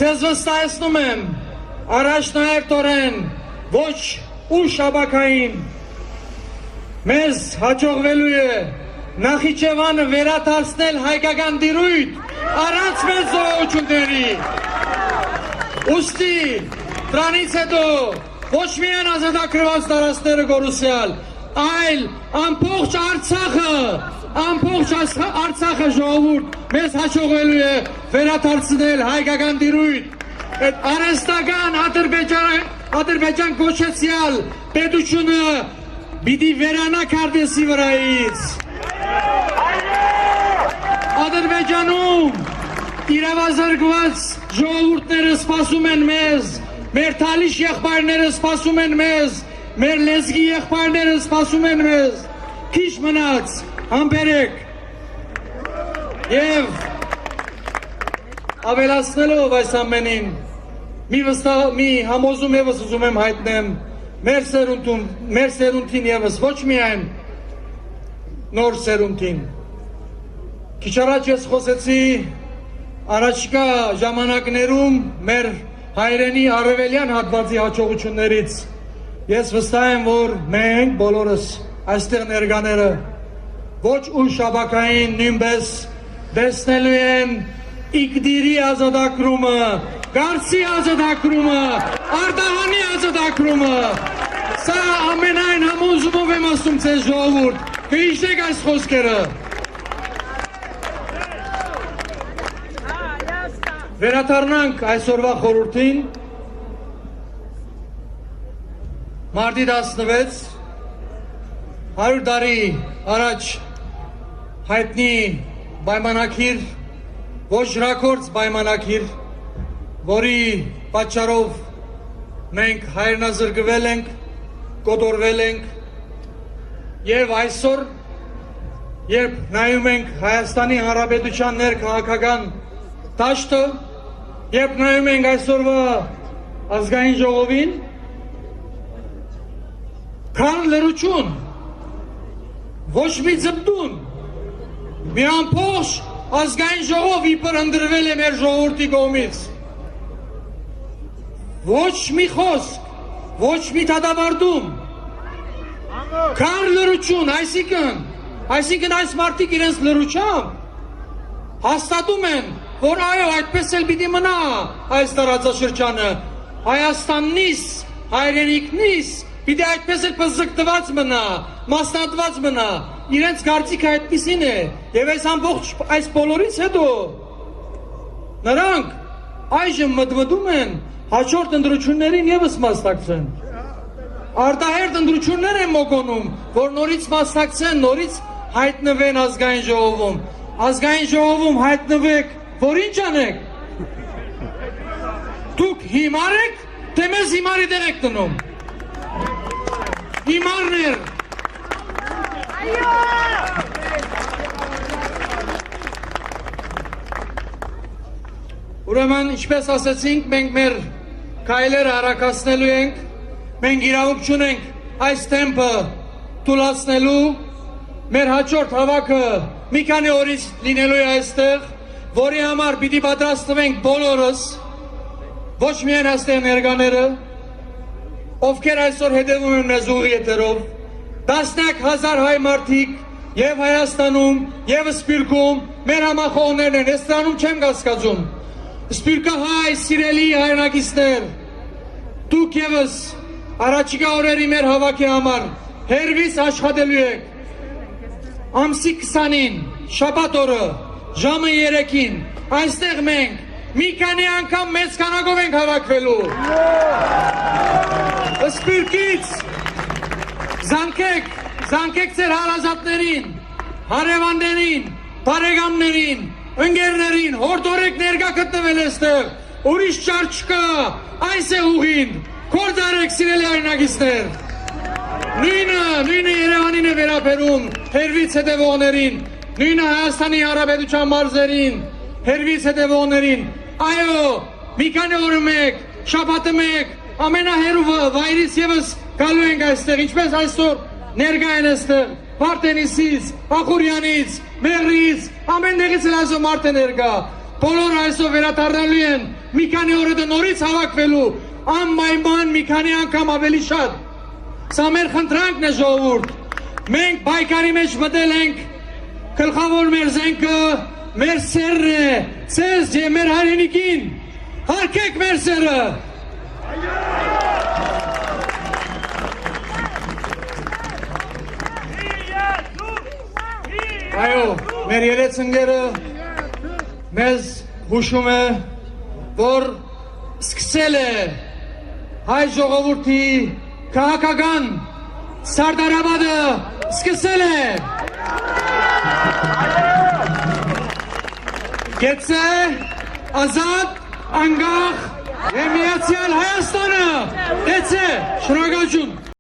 ձեզ վստահեցնում եմ, առաջնահերթորեն ոչ ու շաբակային մեզ հաջողվելու է Նախիջևանը վերադարձնել հայկական տիրույթ առանց մեծ զոհությունների։ Ուստի դրանից հետո ոչ միայն ազատագրված տարածքները գորուսյալ, այլ ամբողջ Արցախը ժողովուրդ մեզ հաջողվելու է վերադարձնել հայկական տիրույթ։ Այդ արհեստական Ադրբեջան կոչեցյալ պետությունը պիտի վերանա քարտեզի վրայից։ Ադրբեջանում իրավազրկված ժողովուրդները սպասում են մեզ, մեր թալիշ եղբայրները սպասում են մեզ, մեր լեզգի եղբայրները սպասում են մեզ, քիչ մնաց, համբերեք։ Եվ ավելացնելով այս ամենին, մի համոզում եւս ուզում եմ հայտնեմ, մեր սերունդին եւս ոչ միայն նոր սերունդին։ Քիչ առաջ ես խոսեցի առաջիկա ժամանակներում մեր հայրենի արևելյան հատվածի հաջողություններից։ Ես վստահ եմ, որ մենք բոլորս այստեղ ներկաները ոչ ու շաբակային նույնպես տեսնելու են Իգդիրի ազատագրումը, Գարսի ազատագրումը, Արդահանի ազատագրումը։ Սա ամենայն համոզումով եմ ասում ձեզ ժողովուրդ, կհիշեք այս խոսքերը։ Վերադառնանք այսօրվա խորհրդին, մարտի 16, 100 տարի առաջ հայտնի պայմանակիր, ոչ ռակորդ պայմանակիր, որի պատճառով մենք հայրենազրկվել ենք, կոտորվել ենք եւ այսօր երբ նայում ենք Հայաստանի Հանրապետության ներքաղաքական դաշտը, երբ նայում ենք այսօրվա ազգային ժողովին, քան լրություն, ոչ մի ձպտուն, մի ամբողջ ազգային ժողով իբր ընդրվել է մեր ժողովրդի կողմից։ Ոչ մի խոսք, ոչ մի դատավարդում, քան լրություն, այսինքն այս մարդիկ իրենց լրությամբ հաստատում են, որ այո, այդպես էլ պիտի մնա այս տարածաշրջանը, Հայաստաննից, հայրենիքնից պիտի այդպես էլ պզկտված մնա, մասնատված մնա, իրենց կարծիքը այդպիսին է, եւ այս բոլորից հետո նրանք այժմ մտմտում են հաջորդ ընտրություններին եւս մասնակցեն։ Արտահերտ ընտրություններ են մոգոնում, որ նորից մասնակցեն, նորից հայտնվեն ազգային ժողովում։ Ազգային ժողովում հայտնվեք, որ ինչ անեք։ Դուք հիմար եք, թե մեզ հիմարի դեր եք դնում։ Հիմարներ։ Ուրեմն, ինչպես ասեցինք, մենք մեր քայլերը արագացնելու ենք, մենք իրավունք չունենք այս տեմպը թուլացնելու, մեր հաջորդ հավաքը մի քանի օրից լինելու է այստեղ, որի համար պիտի պատրաստվենք բոլորս, ոչ միայն այստեղ ներկաները, ովքեր այսօր հետևում են մեզ ուղիղ եթերով, տասնյակ հազար հայ մարդիկ եւ Հայաստանում, եւ Սփյուռքում մեր համախոհներն են, այս տանում չեմ կասկածում։ Սփյուռքահայ սիրելի հայրենակիցներ, դուք եւս առաջիկա օրերի մեր հավաքի համար հերվից աշխատելու եք։ Ամսի 20-ին, շաբաթ օրը, ժամը 3-ին, այստեղ մենք մի քանի անգամ մեծ քանակով ենք հավաքվելու։ Սփյուռքից զանգեք ձեր հարազատներին, հարևաններին, բարեկամներին, ընկերներին, հորդորեք ներկա գտնվել այստեղ, ուրիշ ճար չկա, այս է ուղին, գործարեք սիրելի հայրենակիցներ։ Նույնը Երևանին է վերաբերում, հերվից հետևողներին, նույնը Հայաստանի Հանրապետության մարզերին, հերվից հետևողներին, այո, մի քանի օրը մեկ, շաբաթը մեկ, ամենահեռու վայրից եւս գալու ենք այստեղ, ինչպես այսօր ներկա են այստեղ, Վարդենիսից, Ախուրյանից, Մեղրիից, ամեն տեղից էլ այսօր մարդ է ներկա, բոլորը այսօր վերադառնալու են, մի քանի օրը նորից հավաքվելու, անպայման մի քանի անգամ ավելի շատ։ Սա մեր խնդրանքն է ժողովուրդ, մենք պայքարի մեջ մտել ենք, գլխավոր մեր զենքը, մեր սերն է, ձեզ եւ մեր հայրենիքին, հարգեք մեր սերը։ Այո, մեր երեցնգերը մեզ հուշում է, որ սկսել է հայ ժողովրդի քաղաքական սարդարավադը սկսել է։ Գեցե ազատ, անկախ եւ միացյալ Հայաստանը։ Գեցե, շնորհակալություն։